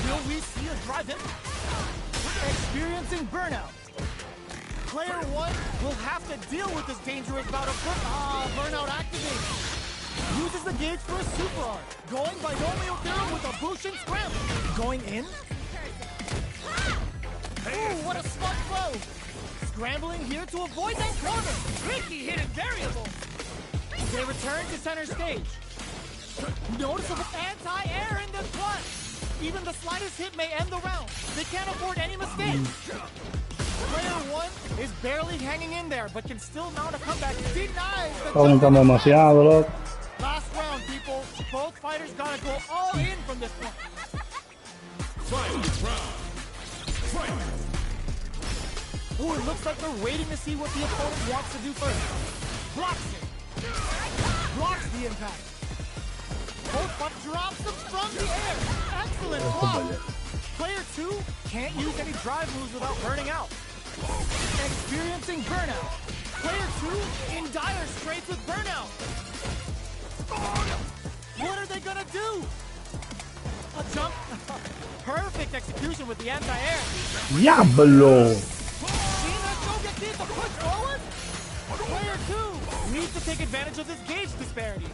Will we see a drive-in? Experiencing burnout. Player 1 will have to deal with this dangerous bout of burnout activated. Uses the gauge for a super art. Going by Romeo Theorem with a Bushin scramble. Going in. Ooh, what a smart throw. Scrambling here to avoid that corner. Tricky hidden variable. They return to center stage. Noticeable anti-air in the clutch. Even the slightest hit may end the round. They can't afford any mistakes. Player 1 is barely hanging in there, but can still mount a comeback. Denies the Aumentando demasiado, loco. Last round, people. Both fighters gotta go all in from this one. Final round. Fight. Ooh, it looks like they're waiting to see what the opponent wants to do first. Blocks it. Blocks the impact. Both but drops them from the air. Excellent block. Player 2 can't use any drive moves without burning out. Experiencing burnout. Player 2 in dire straits with burnout. What are they gonna do? A jump. Perfect execution with the anti-air. Diablo. Push forward. Player 2 needs to take advantage of this gauge disparity.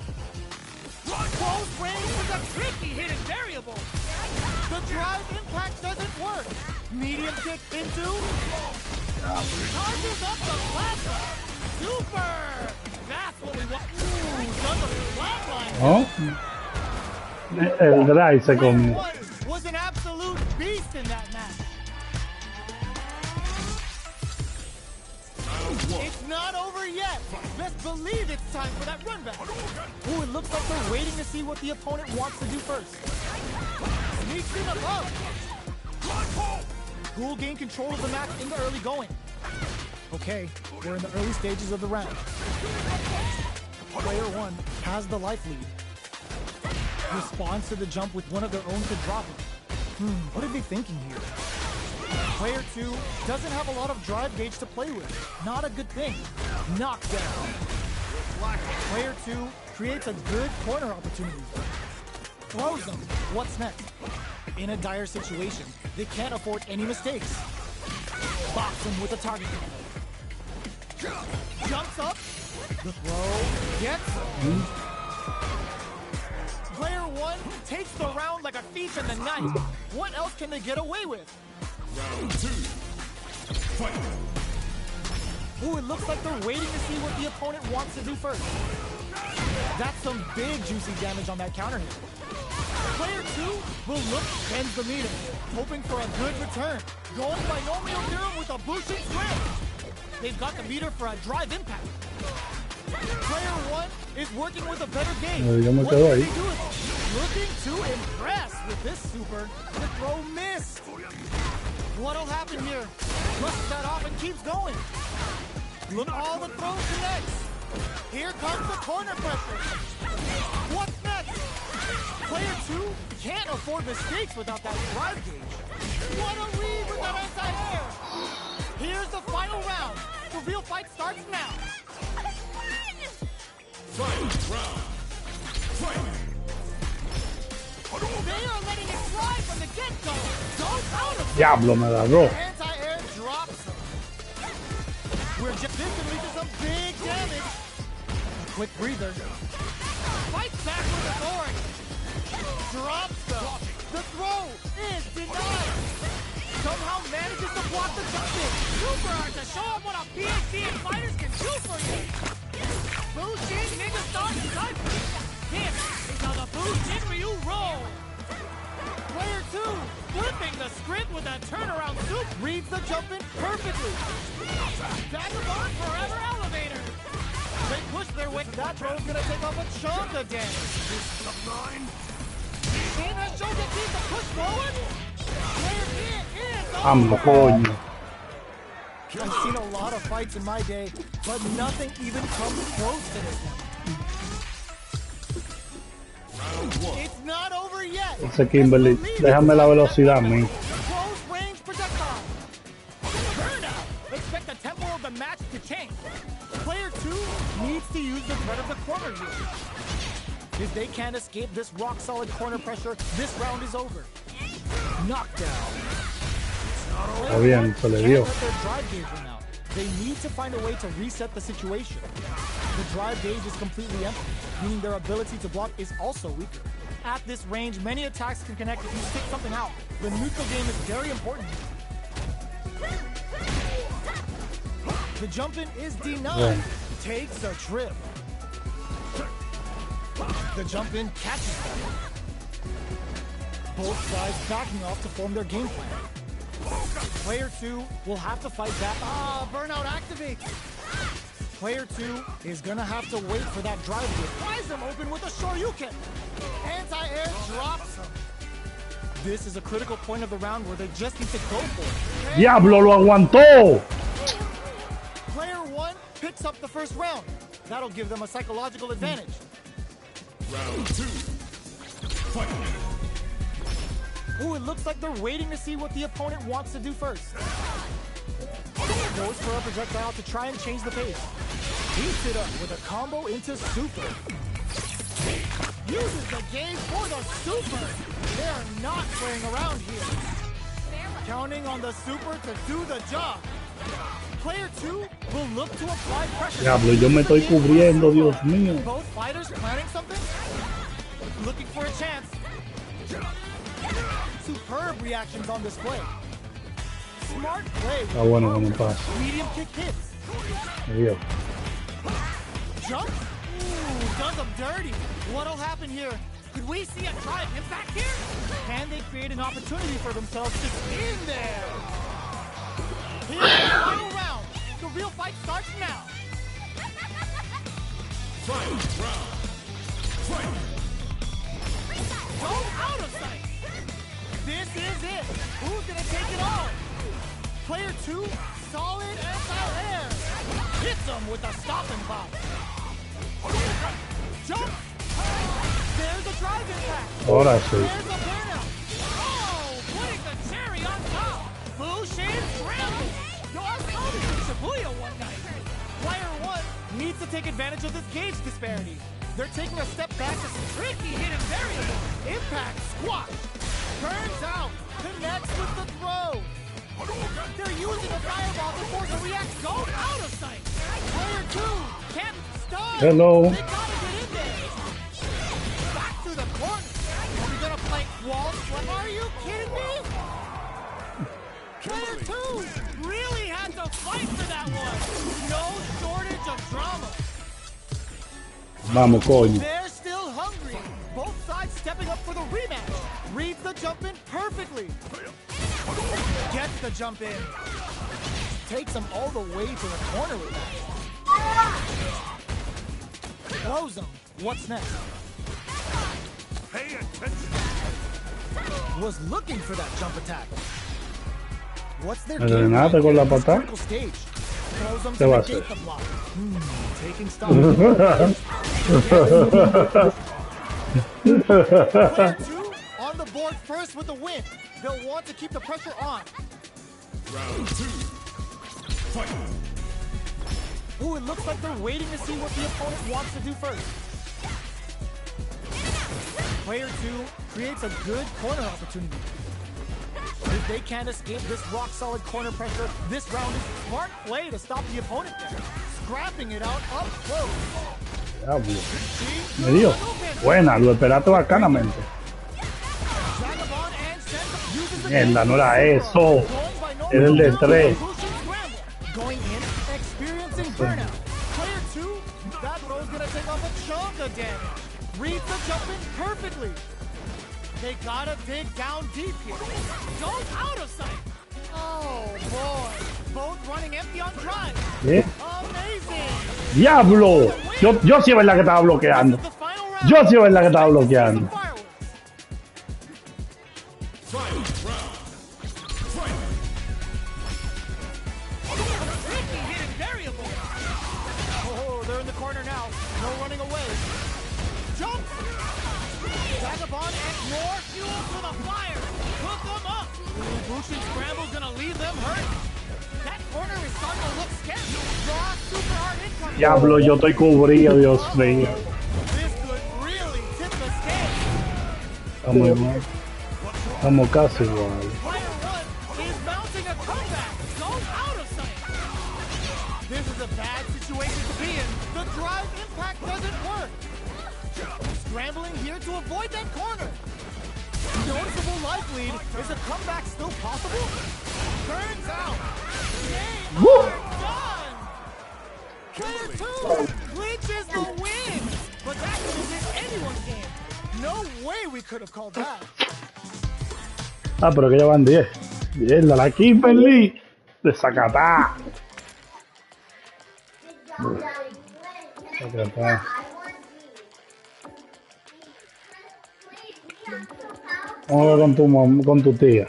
Close range is a tricky hidden variable. The drive impact doesn't work. Medium kick into. Charges up the plasma. Super. That's what we want. Ooh, does a flatline. ¿No? El drive se comió. Was an absolute beast in that match. It's not over yet. Let's believe it's time for that run back. Ooh, it looks like they're waiting to see what the opponent wants to do first. Sneaks in above. Ghoul gained control of the match in the early going. Okay, we're in the early stages of the round. Player 1 has the life lead. Responds to the jump with one of their own to drop it. What are they thinking here? Player 2 doesn't have a lot of drive gauge to play with. Not a good thing. Knockdown. Player 2 creates a good corner opportunity. Throws them. What's next? In a dire situation, they can't afford any mistakes. Box him with a target. Jumps up. The throw gets him. Player 1 takes the round like a thief in the night. What else can they get away with? Round 2. Fight. Ooh, it looks like they're waiting to see what the opponent wants to do first. That's some big juicy damage on that counter hit. Player 2 will look bends the meter, hoping for a good return. Going binomial theorem with a boosting strength. They've got the meter for a drive impact. Player 1 is working with a better game. What can they do with it? Looking to impress with this super. The throw missed. What'll happen here? Pushes that off and keeps going. Look, all the throws connects. Here comes the corner pressure. What's next? Player 2 can't afford mistakes without that drive gauge. What a read with that anti-air. Here's the final round. The real fight starts now. Fight. Round. Fight. They are letting it fly from the get-go. Don't out of it. Diablo, me agarró. Anti-air drops him. We're just this can lead to some big damage. A quick breather. Fights back with authority. Drops them. The throw is denied. Somehow manages to block the jump in. Super hard to show up what a PhD fighters can do for you. Booshin nigga starts type. This is how the Booshin Ryu roll. Player 2 flipping the script with a turnaround soup. Reads the jump in perfectly. Vagabond forever elevator. They push their way. That throw's gonna take off a chunk of damage. Shane has shown the team to push forward. Player 10 is Amo, coño. I've seen a lot of fights in my day, but nothing even comes close to this one. It's not over yet. Ese Kimberly, déjame la velocidad, man. Close range projectile. Burnout. Expect the tempo of the match to change. Player 2 needs to use the threat of the corner here. If they can't escape this rock-solid corner pressure, this round is over. Knockdown. Está bien, se le dio. Can't let their drive gauge run out. They need to find a way to reset the situation. The drive gauge is completely empty, meaning their ability to block is also weaker. At this range, many attacks can connect if you stick something out. The neutral game is very important. The jump-in is denied. Yeah. Takes a trip. The jump-in catches them. Both sides backing off to form their game plan. Player 2 will have to fight back. Burnout activates. Player 2 is gonna have to wait for that drive to flies him open with a Shoryuken. Anti-air drops him. This is a critical point of the round where they just need to go for it. Diablo, lo aguantó. Player 1 picks up the first round. That'll give them a psychological advantage. Round 2. Fight. Ooh, it looks like they're waiting to see what the opponent wants to do first. Goes for a projectile to try and change the pace. Beats it up with a combo into super. Uses the game for the super. They're not playing around here. Counting on the super to do the job. Player 2 will look to apply pressure. Diablo, yo me estoy cubriendo, Dios mío. Both fighters planning something? Looking for a chance. Superb reactions on display. Smart play. Está bueno como pasa. Medium kick hits. Adiós. Jump? Ooh, does them dirty. What'll happen here? Could we see a drive impact here? Can they create an opportunity for themselves to spin there? Here's the final round. The real fight starts now. Fight. Round. Go out of sight. This is it. Who's gonna take it all? Player 2, solid anti-air. Hits him with a stopping pop. Jump. There's a drive impact. Ahora sí. There's a burnout. Oh, putting the cherry on top. Bushin scramble. Yo, I saw this in Shibuya one night. Player 1 needs to take advantage of this gauge disparity. They're taking a step back to some tricky hidden variable. Impact squash. Turns out. Connects with the throw. They're using a fireball to force a react. Go out of sight. Player 2 can't stop. Hello. They gotta get in there. Back to the corner. Are we gonna play wall slip? Are you kidding me? Player 2 really had to fight for that one. No shortage of drama. Vamos, coño. They're still hungry. Both sides stepping up for the rematch. Reads the jump in perfectly. Gets the jump in. Takes him all the way to the corner with that. Close him. What's next? Pay attention. Was looking for that jump attack. What's their Renate con la patada. critical stage? Close him ¿Qué to va a negate hacer? the block. Taking stock. Player 2 on the board first with the win. They'll want to keep the pressure on. Round 2. Fight. Ooh, it looks like they're waiting to see what the opponent wants to do first. Player 2 creates a good corner opportunity. If they can't escape this rock-solid corner pressure, this round is smart play to stop the opponent there. Scrapping it out up close. Diablo. See? Me dio. Buena, lo esperaste bacanamente. Vagabond and Senka uses the Mierda, no era eso. Going by no Era el de means, 3. Bushin scramble. Going in, experiencing burnout. Player 2, that throw's gonna take off a chunk of damage. Reads the jump in perfectly. They gotta dig down deep here. Goes out of sight. Oh boy. Both running empty on drive. ¿Eh? Amazing. ¡Diablo! Yo sí es verdad que estaba bloqueando. The final round. Yo sí es verdad que estaba bloqueando. Fireworks. Final round. Fight. Tricky hidden variable. Oh, they're in the corner now. No running away. Jump. Vagabond and more fuel to the fire. Hook them up. Bushin scramble's gonna leave them hurt. That corner is starting to look scary. Raw super hard incoming. Diablo, yo estoy cubrido, Dios mío. This could really tip the scale. Estamos igual. Estamos casi igual. Player 1 is mounting a comeback. Goes out of sight. This is a bad situation to be in. The drive impact doesn't work. Scrambling here to avoid that corner. Noticeable life lead. Is a comeback still possible? Turns out. Game done. Player 2 clinches the win. But that could have been anyone's game. No way we could have called that. Ah, pero que ya van 10. Mierda, la Kimberly. Desacatá. Desacatá. Vamos a ver con tu tía.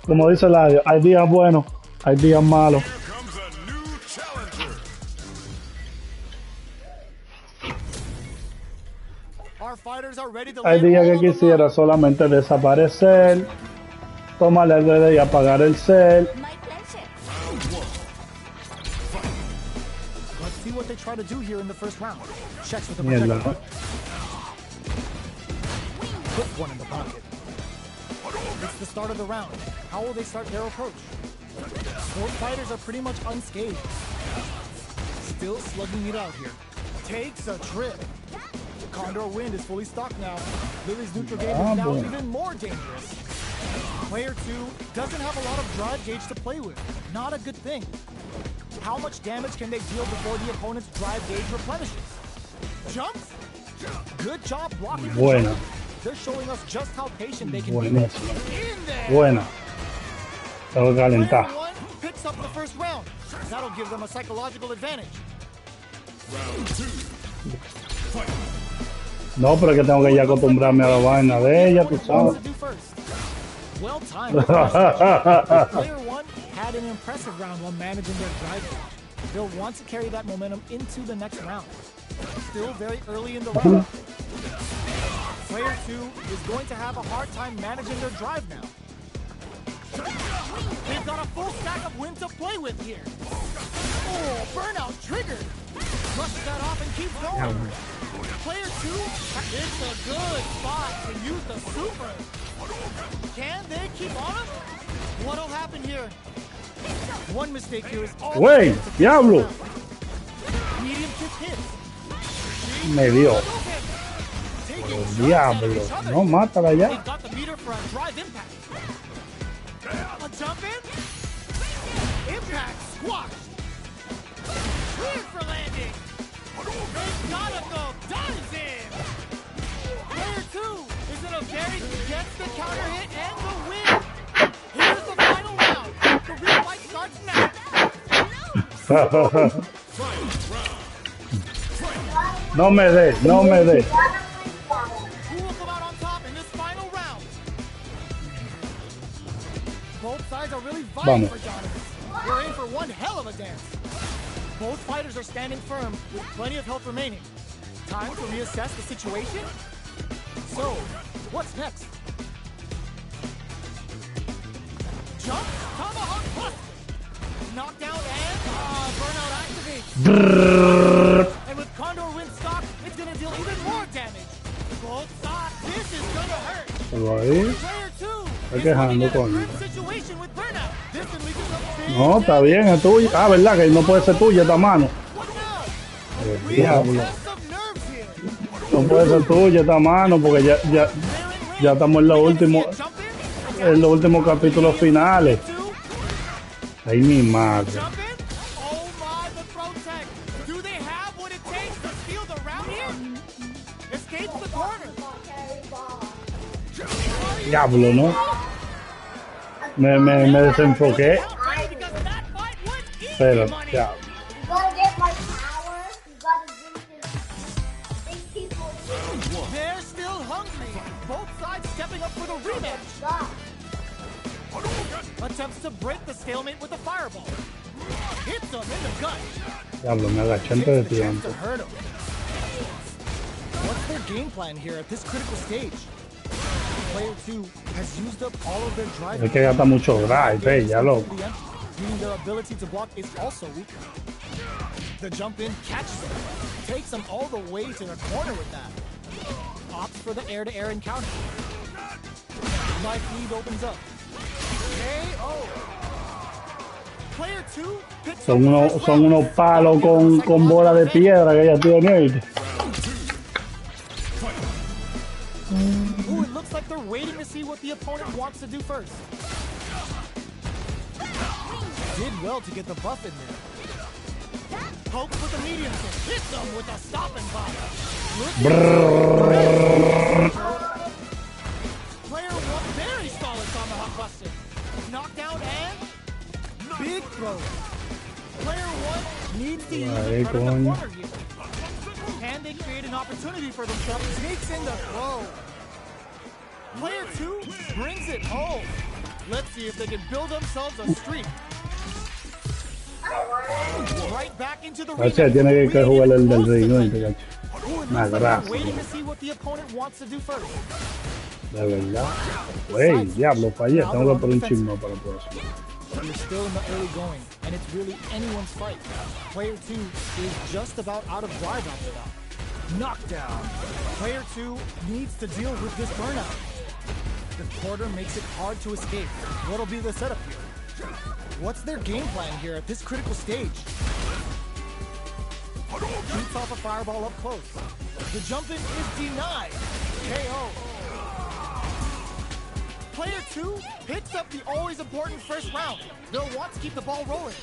Como dice Ladio, hay días buenos, hay días malos. Here comes a new challenger. Our fighters are ready to Hay lay días all que on the quisiera line. solamente desaparecer, tomar el dedo y apagar el cel. My pleasure. Round 1. Fight. Let's see what they try to do here in the first round. Checks with the Mierda. projectile. Put one in the pocket. It's the start of the round. How will they start their approach? Both fighters are pretty much unscathed. Still slugging it out here. Takes a trip. Condor Wind is fully stocked now. Lily's neutral game is now boy. even more dangerous. Player 2 doesn't have a lot of drive gauge to play with. Not a good thing. How much damage can they deal before the opponent's drive gauge replenishes? Jumps? Good job blocking the Buena. jump. They're showing us just how patient they can Buenísimo. be. In there! Buena. Tengo que Player calentar. 1 picks up the first round. That'll give them a psychological advantage. Round 2. Fight. No, pero es que tengo que ya acostumbrarme a la vaina de ella, tú Wants sabes. to do first. Well timed. Player one had an impressive round while managing their drive. They'll want to carry that momentum into the next round. Still very early in the round. Player two is going to have a hard time managing their drive now. They've got a full stack of wind to play with here. Oh, burnout triggered. Brushes that off and keeps going. Player two, it's a good spot to use the super. Can they keep on him? What'll happen here? One mistake here is all. Wey, diablo. Medium kick hits. Me dio. Taking shots Diablo. at each other. No, mátala ya. They've got the meter for a drive impact. A jump in. Impact squashed. Cleared for landing. They've gotta go. Dives in. Player two is in a very gets the counter hit and the win. Here's the final round. The real fight starts now. No me dé, no me dé. Who will come out on top in this final round? Both sides are really vying Vamos. for Jonathan. They're in for one hell of a dance. Both fighters are standing firm with plenty of health remaining. Time to reassess the situation? So, what's next? Jump, tomahawk, bust. Knockdown and burnout activates. And with Condor win stock, it's gonna deal even more damage. Both sides, this is gonna hurt. Pero ahí. Player two Está is quejando, looking at a coño. grim situation with burnout. This can lead to some big No, está bien, es tuya. Ah, verdad que no puede ser tuya esta mano. What now? Diablo. Test of nerves here. No puede ser tuya esta mano porque ya They're in range. Ya estamos en los últimos, Jump in. en los últimos capítulos finales. Two. Ay, mi madre. Jump in. Oh my, the throw tech. Do they have what it takes to steal the round here? Escape the corner. Diablo, ¿no? Me desenfoqué. Because that fight was easy Pero, money. ya. You gotta get my power. You gotta do this. These people They're still hungry. Both sides stepping up for the rematch. stop. Attempts to break the stalemate with a fireball. Hits him in the gut. Diablo, me agaché antes de Takes the chance tiempo. to hurt him. What's their game plan here at this critical stage? Player two has used up all of their drive. Es que gasta mucho drive, ya loco. Meaning their ability to block is also weak. The jump in catches him, takes him all the way to the corner with that. Opts for the air-to-air encounter. Life lead opens up. KO. Player two picks Son up the unos, first son round. unos palos con bola de piedra que ella tiene, ¿oíste? Ooh, it looks like they're waiting to see what the opponent wants to do first. Did well to get the buff in there. Pokes with the medium kick. Hits them with a stopping block. Player one very solid tomahawk busted. Knockdown and big throw. Player one needs to use Vale, the front of the coño. corner here. Can they create an opportunity for themselves? Sneaks in the throw. Player two brings it home. Let's see if they can build themselves a streak. Right back into the O sea, tiene que jugar el del ring, ¿no? Ooh, it looks Una like they're grasa. waiting to see what the opponent wants to do first. De verdad. Wey, diablo, fallé. Tengo que poner un chisme para el próximo. You're still in the early going, and it's really anyone's fight. Player two is just about out of drive after that. Knockdown. Player two needs to deal with this burnout. The quarter makes it hard to escape. What'll be the setup here? What's their game plan here at this critical stage? Shoots off a fireball up close. The jump in is denied. KO. Player two picks up the always important first round. They'll want to keep the ball rolling.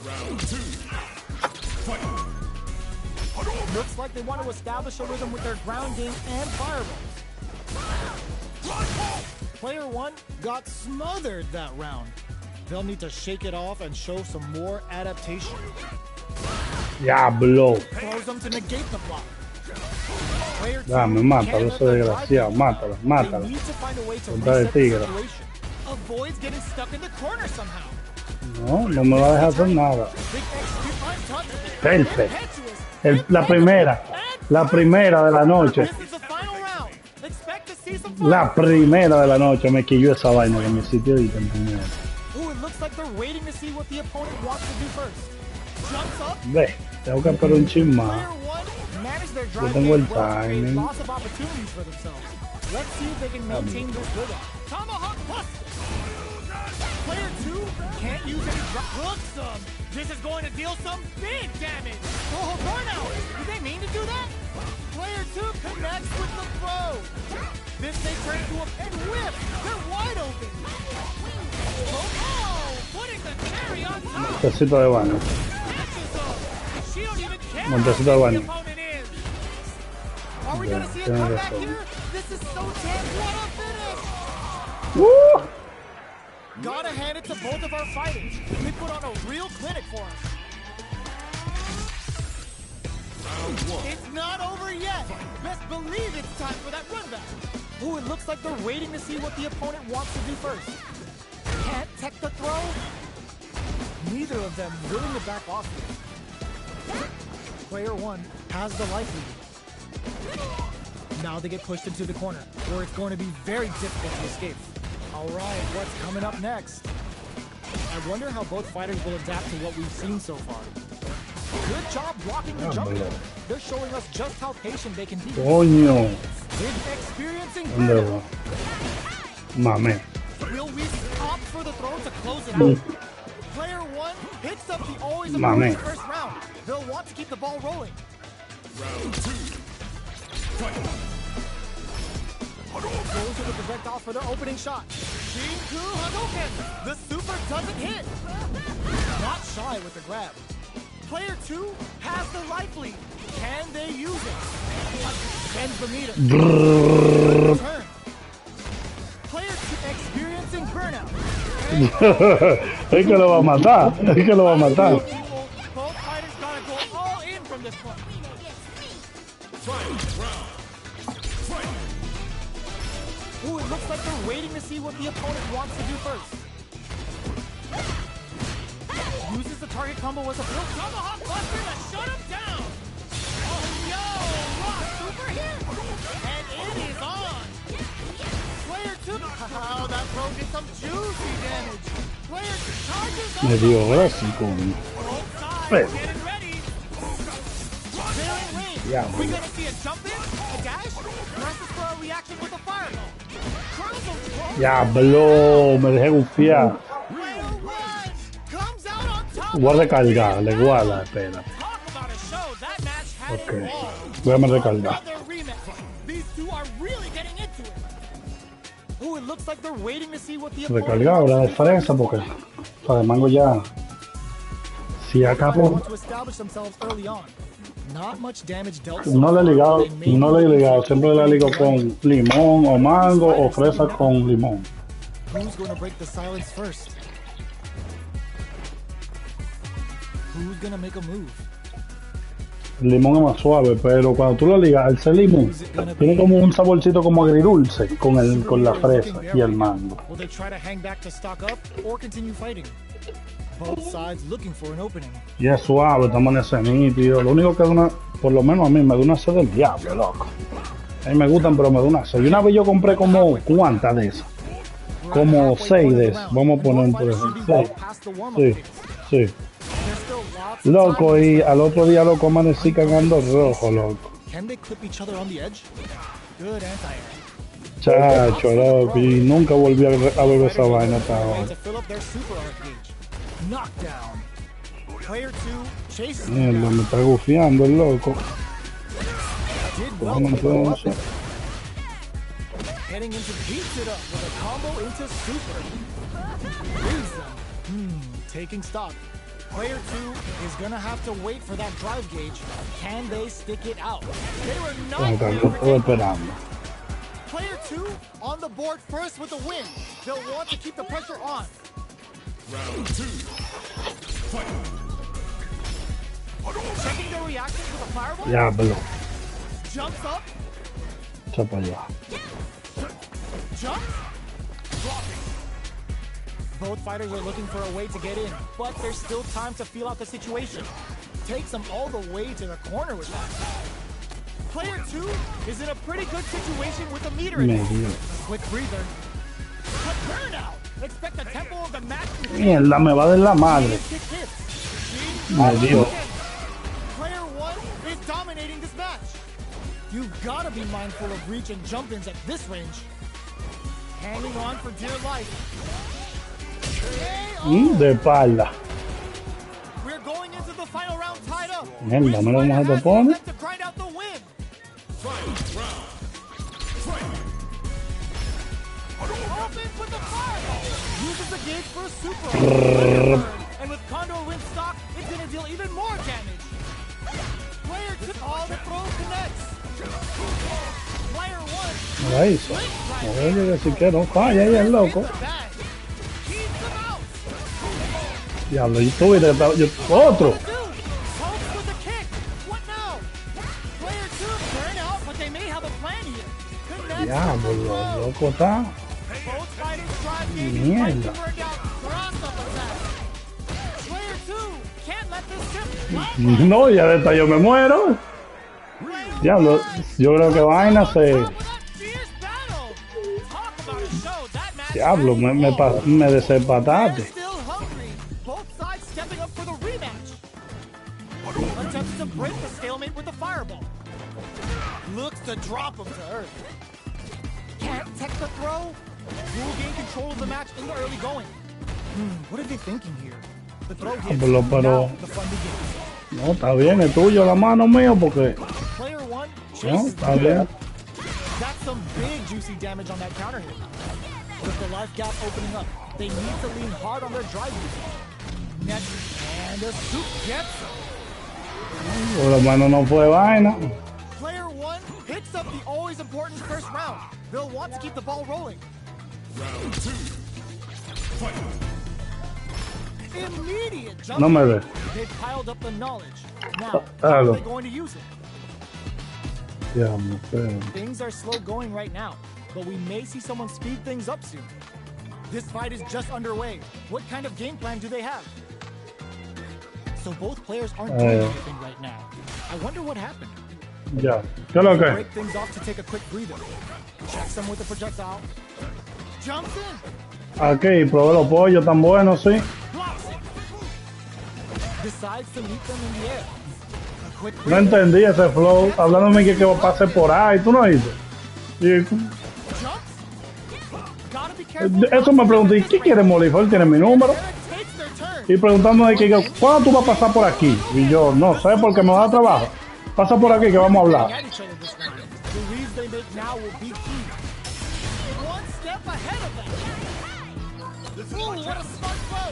Round 2. Fight. Looks like they want to establish a rhythm with their ground game and fireballs. Player one got smothered that round. They'll need to shake it off and show some more adaptation. Diablo. Throws them to negate the block. Player two Dame, mátalo, can't ese let the desgraciado, drive mátalo, They mátalo. need to find a way to Contra el reset the tigre. situation. Avoids getting stuck in the corner somehow. No, no me va a dejar hacer nada. Big X untouchable. Perfecto. Impetuous. La primera de la noche. This is the final round. Expect to see some La primera de la noche me quilló esa vaina que me sitio y terminé. Ooh, it looks like they're waiting to see what the opponent wants to do first. Jumps up. Ve, tengo que esperar un chin más. Player one managed their drive tengo el game well, create timing. lots of opportunities for themselves. Let's see if they can maintain this rhythm. Tomahawk plus. Player two can't use any drop. Look some. This is going to deal some big damage. Oh, burnout. Did they mean to do that? Player two connects with the throw. This may turn into a and whip. They're wide open. Oh, putting the cherry on top. Montecito de baño. She don't even care Montecito de how baño. the opponent is. Are we gonna see a Tiene comeback razón. here? This is so tense. What a finish! ¡Uh! Gotta hand it to both of our fighters. They put on a real clinic for us. It's not over yet. Best believe it's time for that run back. Ooh, it looks like they're waiting to see what the opponent wants to do first. Can't tech the throw. Neither of them willing to back off here. Player one has the life lead. Now they get pushed into the corner, where it's going to be very difficult to escape. All right, what's coming up next? I wonder how both fighters will adapt to what we've seen so far. Good job blocking the jump. They're showing us just how patient they can be. Coño. With experiencing ¿Dónde va? Mame. Will we opt for the throw to close it Mm. out? Player one picks up the always Mame. important first round. They'll want to keep the ball rolling. Round two. Fight. Goes with the projectile for their opening shot. Shinku Hadouken! The super doesn't hit. Not shy with the grab. Player two has the life lead. Can they use it? Bends the meter. Turn. Player two experiencing burnout. Es que lo va a matar. Es que lo va a matar. Both fighters gotta go all in from this point. Fight. Round. Fight. Ooh, it looks like they're waiting to see what the opponent wants to do first. Uses the target combo as a real tomahawk buster to shut him down. Oh, yo, Rock super hit. And it is on. Player two. Oh, that throw did some juicy damage. Player two charges up. Me dio gracia, coño. Both sides Pero. getting ready. They're in range. Yeah, We man. gonna see a jump in, a dash, presses for a reaction with a fireball. Curls him close. Diablo, me dejé gufiar. Player one comes out on top. Voy a recargar, le guarda, espera. Talk about a show. That match had Ok. it all. Voy a recargar. Another rematch. These two are really getting into it. Ooh, it looks like they're waiting to see what the opponent Recargar ahora de fresa porque para el mango ya. Si acabo. want to establish themselves early on. Not much damage dealt. No le he ligado, no le he ligado, siempre le ligo con limón o mango o fresa con limón. Who's going to break the silence first? Who's going to make a move? El limón es más suave, pero cuando tú lo ligas, el ser limón tiene como un saborcito como agridulce con la fresa y el mango. Will they try to hang back to stock up or continue fighting? Both sides looking for an opening. Y es suave, está amaneciendo, tío. Lo único que da una, por lo menos a mí me da una sed del diablo, loco. A mí me gustan, pero me da una sed. Y una vez yo compré como, ¿cuántas de esas? Como 6 de esas. Vamos a poner por ejemplo. Sí, sí. Loco, y al otro día, loco, amanecí cagando rojo, loco. Can they clip each other on the edge? Good anti-air. Chacho, loco, y nunca volví a ver esa vaina hasta Way ahora. to fill up their super arc gauge. Knockdown. Player 2 chases him Mierda, down. me está gufiando el loco. Did well Vamos to follow up entonces. there. Heading into beats it up with a combo into super. Freeze them. Taking stock. Player 2 is gonna have to wait for that drive gauge. Can they stick it out? They were not Como que able lo to estoy take- esperando. Player 2 on the board first with a win. They'll want to keep the pressure on. Round 2. Fight. Checking their reactions with a fireball. Diablo. Jumps up. Echa para allá. Jumps. Dropping. Both fighters are looking for a way to get in, but there's still time to feel out the situation. Takes them all the way to the corner with that. Player 2 is in a pretty good situation with the meter in Me it. dio. Quick breather. But burnout. Expect the tempo of the match to Mierda, me va de la madre. kick hits. Me dio. Player 1 is dominating this match. You've got to be mindful of reach and jump-ins at this range. Hanging on for dear life. KO. De espalda. We're going into the final round tied up. Mierda, mira cómo se te Has pone. to grind out the win. Final round. Fight. Opens with the fireball. Uses the gauge for a super. And with Condor win stock, it's gonna deal even more damage. Player 2, all the throw connects. Player 1, Mira eso. Oye, que si que no falla ahí el loco. bag. Keeps them out. Diablo, y tú viste que estaba- otro. Dude, pumps with the kick. What now? Player 2 burn out, but they may have a plan here. Connects Diablo, with the throw. loco está. Both fighters drive gauges Mierda. right to burn down. Cross-up attack. Player 2 can't let this ship fly. No, ya de esta yo me muero. Diablo, yo creo que vaina se... Diablo, me desempataste. Still hungry. Both sides stepping up for the rematch. Attempts to break the stalemate with the fireball. Looks to drop him to earth. Can't tech the throw. Will gain control of the match in the early going. What are they thinking here? The throw hits. Pero- Now the fun begins. No, está bien, es tuyo la mano mío porque... Player 1 No, chases está the bien. That's some big juicy damage on that counter hit. With the life gap opening up, they need to lean hard on their drive usage. Next, and a soup gets him. Por lo menos no fue vaina. Player 1 picks up the always important first round. They'll want to keep the ball rolling. Round 2. Fight. Immediate jump. No me ve. They've piled up the knowledge. Now, how Hello. are they going to use it? Diablo, pero... Things are slow going right now, but we may see someone speed things up soon. This fight is just underway. What kind of game plan do they have? So both players aren't doing anything right now. I wonder what happened. Ya. ¿Qué es lo que? Break things off to take a quick breather. Checks them with the projectile. Jumps in. Aquí, probé los pollos tan buenos, sí. Blocks it. Decides to meet them in the air. A quick No breather. entendí ese flow. Hablándome que pase por ahí. ¿Tú no oíste? Y Jumps. Gotta be careful. eso me pregunté, ¿qué quiere Molifor? ¿Tiene mi número? Eric takes their turn. Y preguntándome que ¿cuándo tú vas a pasar por aquí? Y yo, no sé, porque me da trabajo. Pasa por aquí que vamos a hablar. At each other this round. The reads they make now will be key. One step ahead of them. Ooh, what a smart throw.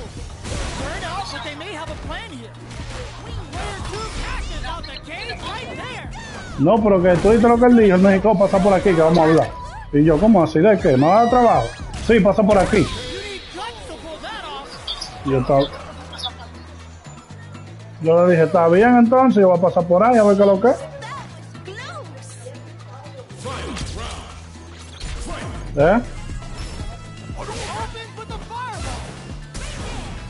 Burn out, but they may have a plan here. Player 2 cashes out the cage right there. No, pero que tú dices lo que él dijo. Él me dijo, pasa por aquí que vamos a hablar. Y yo, ¿cómo así? ¿De qué? ¿Me va a dar trabajo? Sí, pasa por aquí. You need guts to pull that off. Y yo le dije, está bien entonces, yo voy a pasar por ahí a ver qué es lo que es. Final round. Fight. ¿Eh? Opens with the fireball.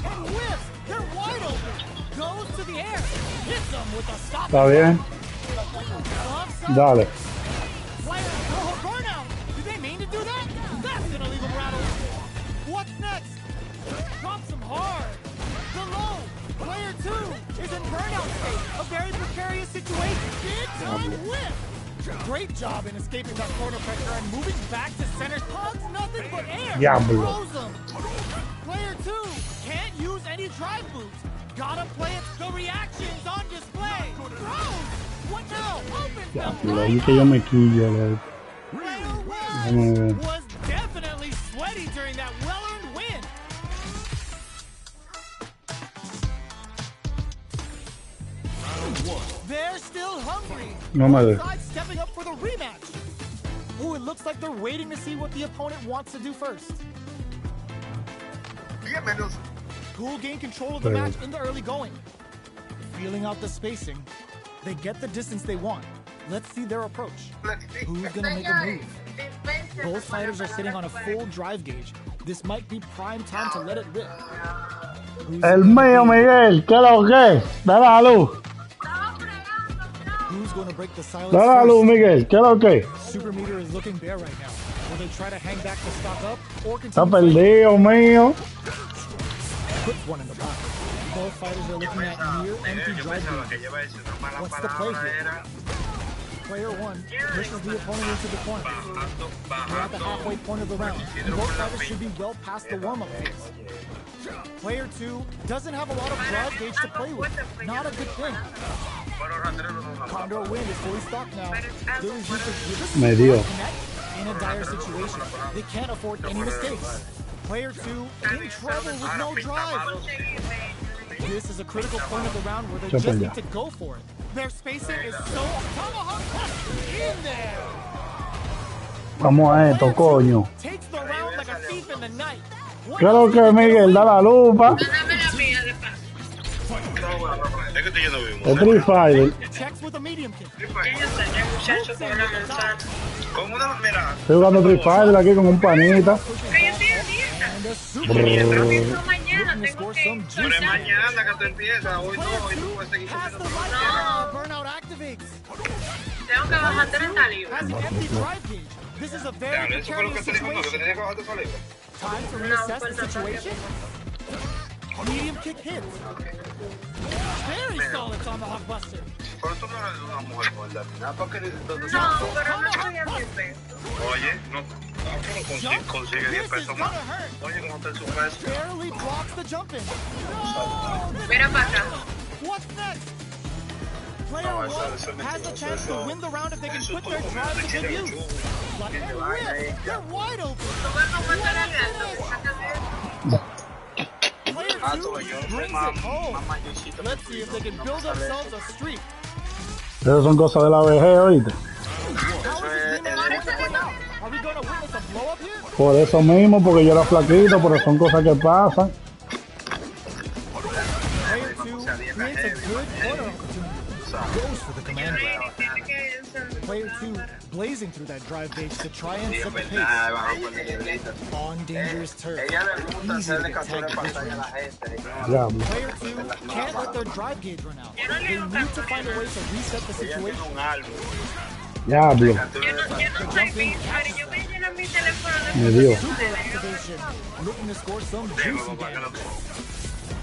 And whiffs. They're wide open. Goes to the air. Hits them with a stop. Está bien, Bumps up. dale. Player, oh, burnout! Did they mean to do that? That's gonna leave him rattled. What's next? Drops him hard. The low. Player 2 is in burnout state. A very precarious situation. Big time whip. Great job in escaping that corner pressure and moving back to center. Hugs nothing but air. Diablo. Throws him. Player 2 can't use any drive boots. Gotta play it. The reactions on display. Throws. What now? Opens them Diablo, ahí que yo me quillo, loco. Player Déjame ver. 1 was definitely sweaty during that well-earned win. Round 1. They're still hungry. No me Both de. sides stepping up for the rematch. Ooh, it looks like they're waiting to see what the opponent wants to do first. Ghoul gain control of the match in the early going. Feeling out the spacing, they get the distance they want. Let's see their approach. Who's gonna make a move? Both fighters are sitting on a full drive gauge. This might be prime time to let it rip. El mío, Miguel, ¿qué lo que? Dale la luz. Who's going to break the silence Dale la luz, first? Miguel, ¿qué lo que? Super meter is looking bare right now. Will they try to hang back the stock up or Está continue fighting? perdido, mío. Puts one in the pocket. Both fighters are looking at near empty drive gauges. What's the play here? Player one pushes the opponent into the corner. We're at the halfway point of the round, and both fighters should be well past the warm-up phase. Player two doesn't have a lot of drive gauge to play with. Not a good thing. Condor Wind is fully stocked now. There is just a Me dio. connect in a dire situation. They can't afford any mistakes. Player two in trouble with no drive. This is a critical point of the round where they Jump just in need there. to go for it. Their spacing is so tomahawk punch in there. Vamos a esto, coño. Takes the round like a thief in the night. ¿Qué lo que, Miguel? Da la lupa. Es que estoy yendo bien. Es Street Fighter. Checks with a medium kick. Con una, mira, Estoy jugando Street Fighter aquí con un panita. And a super kick. Mañana Looking to score some pero juice. es mañana que tú empiezas. Hoy no, hoy Player tú two vas a seguir has the subiendo. right burnout activates. tengo que bajar 30 libras. Has an empty drive gauge. This is a very Dale, eso fue lo precarious que te dijo, no, que situation. tenías que bajar tu saliva. Time to No, reassess pues the no, situation. Medium kick hits. Very solid tomahawk buster. Pero tú no eres una mujer con la final, ¿para qué No, pero no estoy a 10 pesos. Oye, no, pero consigue 10 pesos más. Oye, ¿cómo está su peso? Barely blocks the jump in. No! Mira para acá. What's next? Player No, one eso es has a mentira, chance to eso- win the round if they can eso put tú their drive to good comes use. But they whip. They're wide open. Tú ves cómo está la gata. Player two brings it home. Let's see if they can build themselves a streak. Esas son cosas de la vejez, ¿oíste? How is this game going to play out? Are we going to witness a blow up here? Por eso mismo, porque yo era flaquito, pero son cosas que pasan. Player two creates a good corner opportunity. Goes for the command grab. Tiene que encender. Player two blazing through that drive gauge to try and Sí, set es the verdad, pace. vamos a ponerle grita. On dangerous turf. Ella le gusta Easy to hacerle get captura tagged de this pantalla a way. la gente. Diablo. Player two can't let their drive gauge run out. They need to find a way to reset the Ella tiene situation. un álbum. Diablo. Captura de Yo pantalla. no soy pin, pero yo me lleno mi teléfono de Me dio. Super activation, looking to score some juicy damage.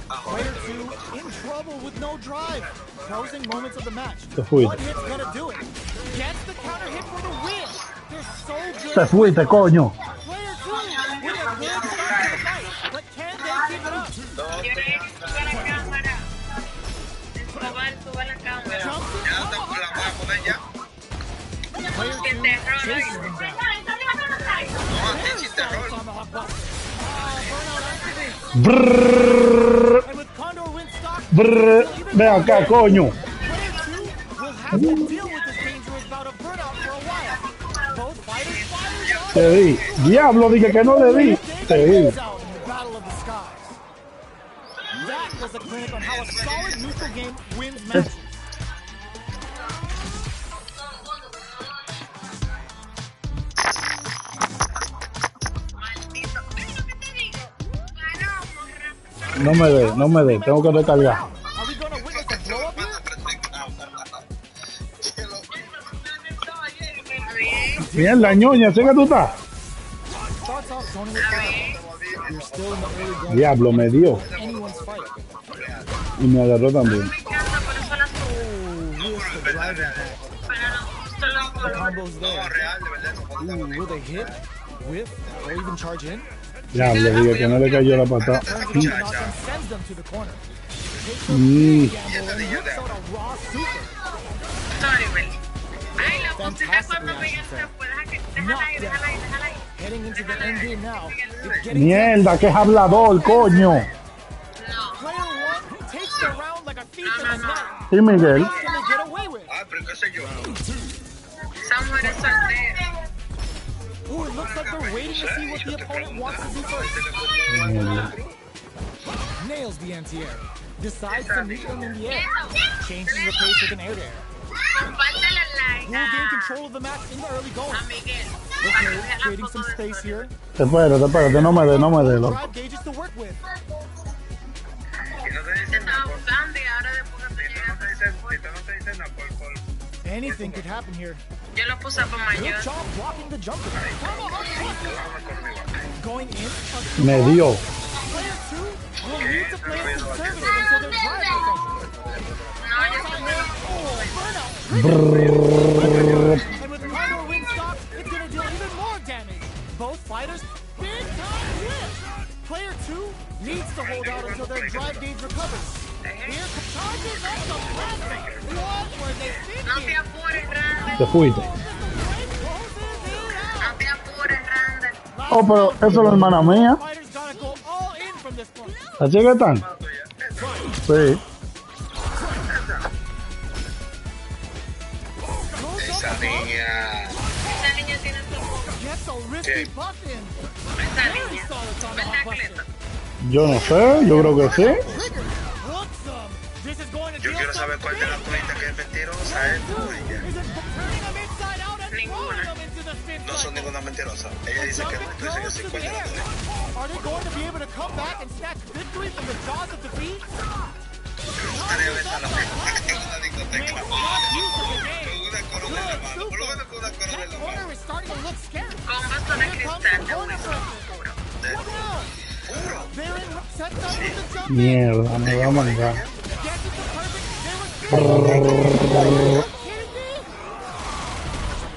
Player two in trouble with no drive. Closing moments of the match. Se fuiste. One hit's gonna do it. Gets the counter hit for the win. They're so good. Te fuiste, coño. Player two with a good start to the fight. But can they keep it up? Yo le dije, suba la cámara. Suba la cámara. Jumps in, Ya está por la mano, poner ya. Player Que two terror, chases ¿no? him down. No, a ti Very sin solid terror. tomahawk buster. Burnout activates. Brrr, And with Condor win stock, brrr. Ve acá, coño. Player two will have to deal with this dangerous bout of burnout for a while. Both fighters fire Te di. Diablo, dije que no le di. Te di. out in the battle of the skies. That was a clinic on how a solid neutral game wins matches. Maldito. ¿Ves lo que te digo? Ganamos, rápido. No me dé, no me dé. Tengo que recargar. Are we going to witness a blow up here? Mierda, ñoña, ¿sí que tú estás? Starts off zoning with fire. You're still in the early going. Diablo, me dio. Anyone's fight. Y me agarró también. Me encanta, por eso la subo. Oh, risk the drive impact. Para no justo los The colores. combo's there. Real, de verdad, no Ooh, will they hit, whiff, or even charge in? Diablo, dije que no le cayó la patada. Turns the knock and sends them to the corner. Takes a Mm. big gamble and whips out a raw super. Sorry, Bel. Ay, la pusiste Fantastic cuando reaction, pegaste. sir. Pues déjala ahí, déjala ahí, déjala ahí. Heading into the end game now. It's getting Mierda, que es hablador, coño. No. Player one takes the round like a thief in the night. Y Miguel. What can they get away with? Ah, pero qué sé yo. Esa mujer es soltera. Ooh, it looks like they're waiting to see what the opponent wants to do first. Mierda. nails the anti-air. Decides to meet them in the air. Changes the pace with an air to air. Compártele like Will gain control of the match in the early going. a Miguel. Okay, creating some space here. Espérate, no me dé, loco. Drive gauges to work with. Y no te dicen nada Estaba por... buscando y ahora después que Si tú no te dicen, si tú no te dicen nada por... Anything could happen here. yo lo puse para Good mayor. job blocking the jumper. Going in. Me dio. Player 2 will need to play it conservative until their drive protected. No, yo puse And with Condor win stocks, it's gonna deal even more damage. Both fighters, big time hit. Player 2 needs to hold out until their drive gauge recovers. Here charges up the plasma. What were they no te thinking? apures, Randall. Te fuiste. No te apures, Randall. Oh, pero eso es la hermana mía. Fighters gotta go all in from this point. ¿Así que están? Sí. Esa niña... Esa niña tiene su boca. Gets a risky buff in. Esa Very niña. solid on the ¿Verdad, buster. Cleto? Yo no sé, yo creo que sí. Trigger. Looks this is going to Yo deal quiero some saber cuál de las toditas que es mentirosa es tuya. Is it turning them inside out and Ninguna. throwing them into the spin No son cycle? ninguna mentirosa. Ella dice que Jumping tú dices que goes sí, to cuál the de las air. toditas. Are they going to be able to come back and snatch victory from the jaws of defeat? Estaría besando en una discoteca. Use of the game. Con una corona en la mano. Por lo menos con una corona en That la mano. corner is starting to look scary. Con vaso de cristal de un oscuro. Look out! They're in set up with the jump in. Mierda, me va a mandar. Gets it to perfect. They were kidding me?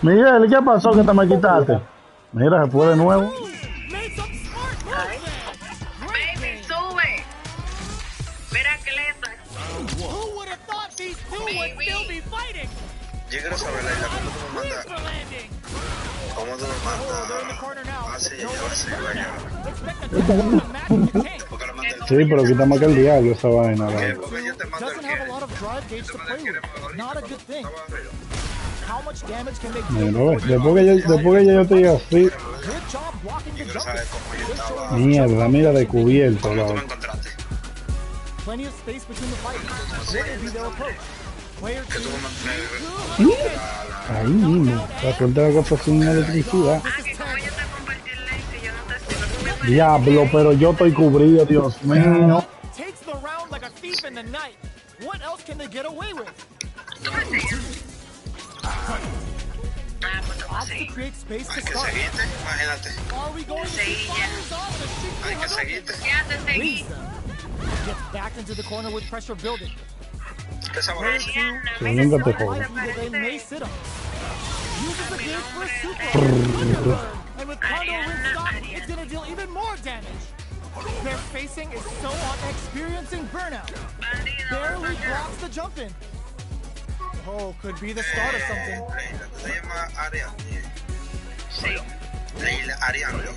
Miguel, ¿qué pasó que te me quitaste? Mira, se fue de nuevo. Made some smart moves there. Great Baby, game. sube. Mira, Cleto. Who would have thought these two would still be fighting? Yo quiero saber, Leila, cómo tú me Please mandas. for landing. ¿Cómo tú me Oh, they're in the mandas? corner now. Ah, sí, No ya va a one is ser, hurt vaya. now. Expect a match to tank. Porque lo mandé. Sí, pero quítame que el diablo esa vaina. ¿Qué? ¿vale? Porque yo te mando el Doesn't have a que. lot of drive gauge to play with. Not a good thing. How much damage can they Mira, do? ve, después que yo te diga así, Good job blocking the Quiero jump. saber cómo yo estaba. mierda, mira de cubierto, ¿Cómo tú me loco. encontraste? Plenty of space between the fighters. What will be their approach? Player Que tú 2. me mandaste. Ahí mismo, la suerte de que fue sin electricidad. Ah, que como yo te compartí el link, que yo no te sigo. Tú me Diablo, pero yo estoy cubrido, Dios mío. Takes the round like a thief in the night. What else can they get away with? Tú me sigues. Ah, pues te voy a Opts to seguir. create space to Hay que start. seguirte, imagínate. Are we going to see Sí, ya. fighters off the street Hay que to seguirte. Ya te seguí. Lisa gets back into the corner with pressure building. ¿Qué sabor es? Mariana, Sí, mira, nunca te ¿cómo jodas. te They may parece? sit him. Uses the gauge for a super. Brrr. And with Condor win Ariana, stock, Ariana. it's gonna deal even more damage. Their facing is so on experiencing burnout. Bandido, Barely bandido. blocks the jump in. Oh, could be the start of something. Leila, ¿tú te llamas Ariadne? Sí. Leila, Ariadne.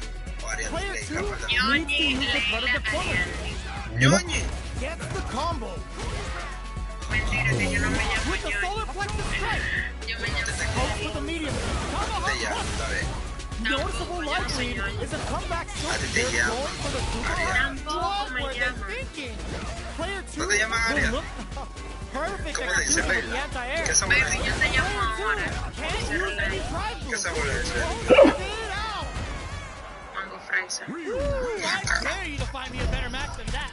O Ariadne, Player Leila, 2 ¿verdad? needs to Ñoñi, use the front of Leila, the corner. Ariadne. Ñoñi. Gets the combo. Mentira, que yo no me llamo With the Ñoñi. solar plexus strike. Yo me llamo Goes with the medium. Tomahawk Te llamo, bust. está bien. Noticeable Tampoco, yo no life soy lead Ñoñi. is a comeback A ti switch. te They're llamo going for the super. Ariana. What me were they llamo. thinking? Player 2 ¿No te llamas will Ariana? look perfect ¿Cómo le dice execution with the Leila? anti-air. ¿Qué sabor Baby, es? yo te llamo Player 2 ahora. can't use any drive ¿Qué boost. sabor es? Closes it out. Mango fresa. I dare you to find me a better match than that.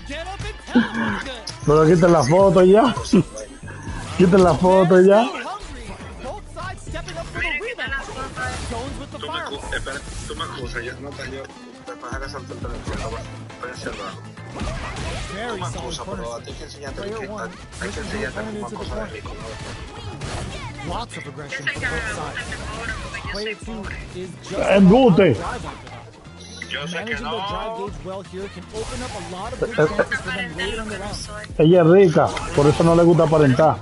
Get up and tell them what's good. Pero quiten la foto ya. Quiten la foto ya. Still hungry. Both sides stepping up for the Mira, quita la rebound. foto. Jones with the Tú me fireball. excusas, espera, tú me excusas, yo no te yo. Después de que salto el teléfono, voy a hacerlo. Tú Very me solid excusas, pero corner. hay que enseñarte Player que one, hay que enseñarte running más into the cosas de corner. rico, ¿no? Lots of aggression Yo from sé que a mí both me gusta sides. este pobre porque yo Player soy 2 pobre. is just Embute. drive after that. Yo sé que Managing the drive no. gauge well here can open up a lot of good chances for them later in the round. Ella es rica, por eso no le gusta aparentar.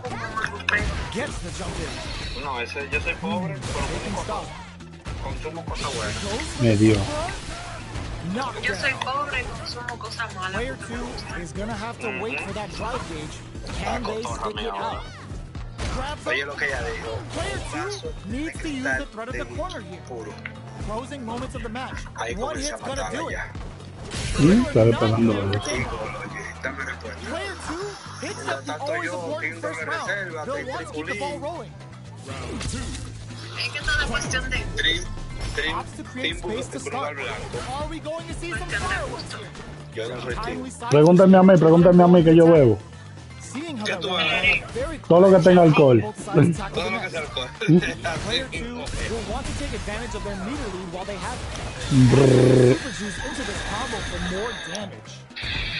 Gets the jump in. No, ese, yo soy pobre, pero Can stop. consumo cosas buenas. Goes Me dio. knocked Yo soy down. pobre y consumo cosas malas. Player 2 is gonna have to wait for that drive gauge. Can they stick it out? Grabs Oye him. lo que ella dijo. Player 2 Vaso needs de to use cristal the threat of the de corner here. puro. Closing moments of the match. Ahí One comencé a hit's gonna do matarla it. ya. Estaré pegándolo. Oye, dame respuesta. Player 2 hits them the Tanto always yo, important King first de round. reserva, They'll King want to keep the ball Tripulín. rolling. Es que todo es cuestión de Opts to create space to start. blanco. Are we going to see some fireworks here? Yo no soy Timely team. side Pregúntame a mí que yo bebo. Seeing how ¿Qué that tú round bebes? went very Todo lo que tenga alcohol. both sides tackle Todo the lo que net. sea alcohol. Player 2 will want to take advantage of their meter lead while they have it. Super juice into this combo for more damage.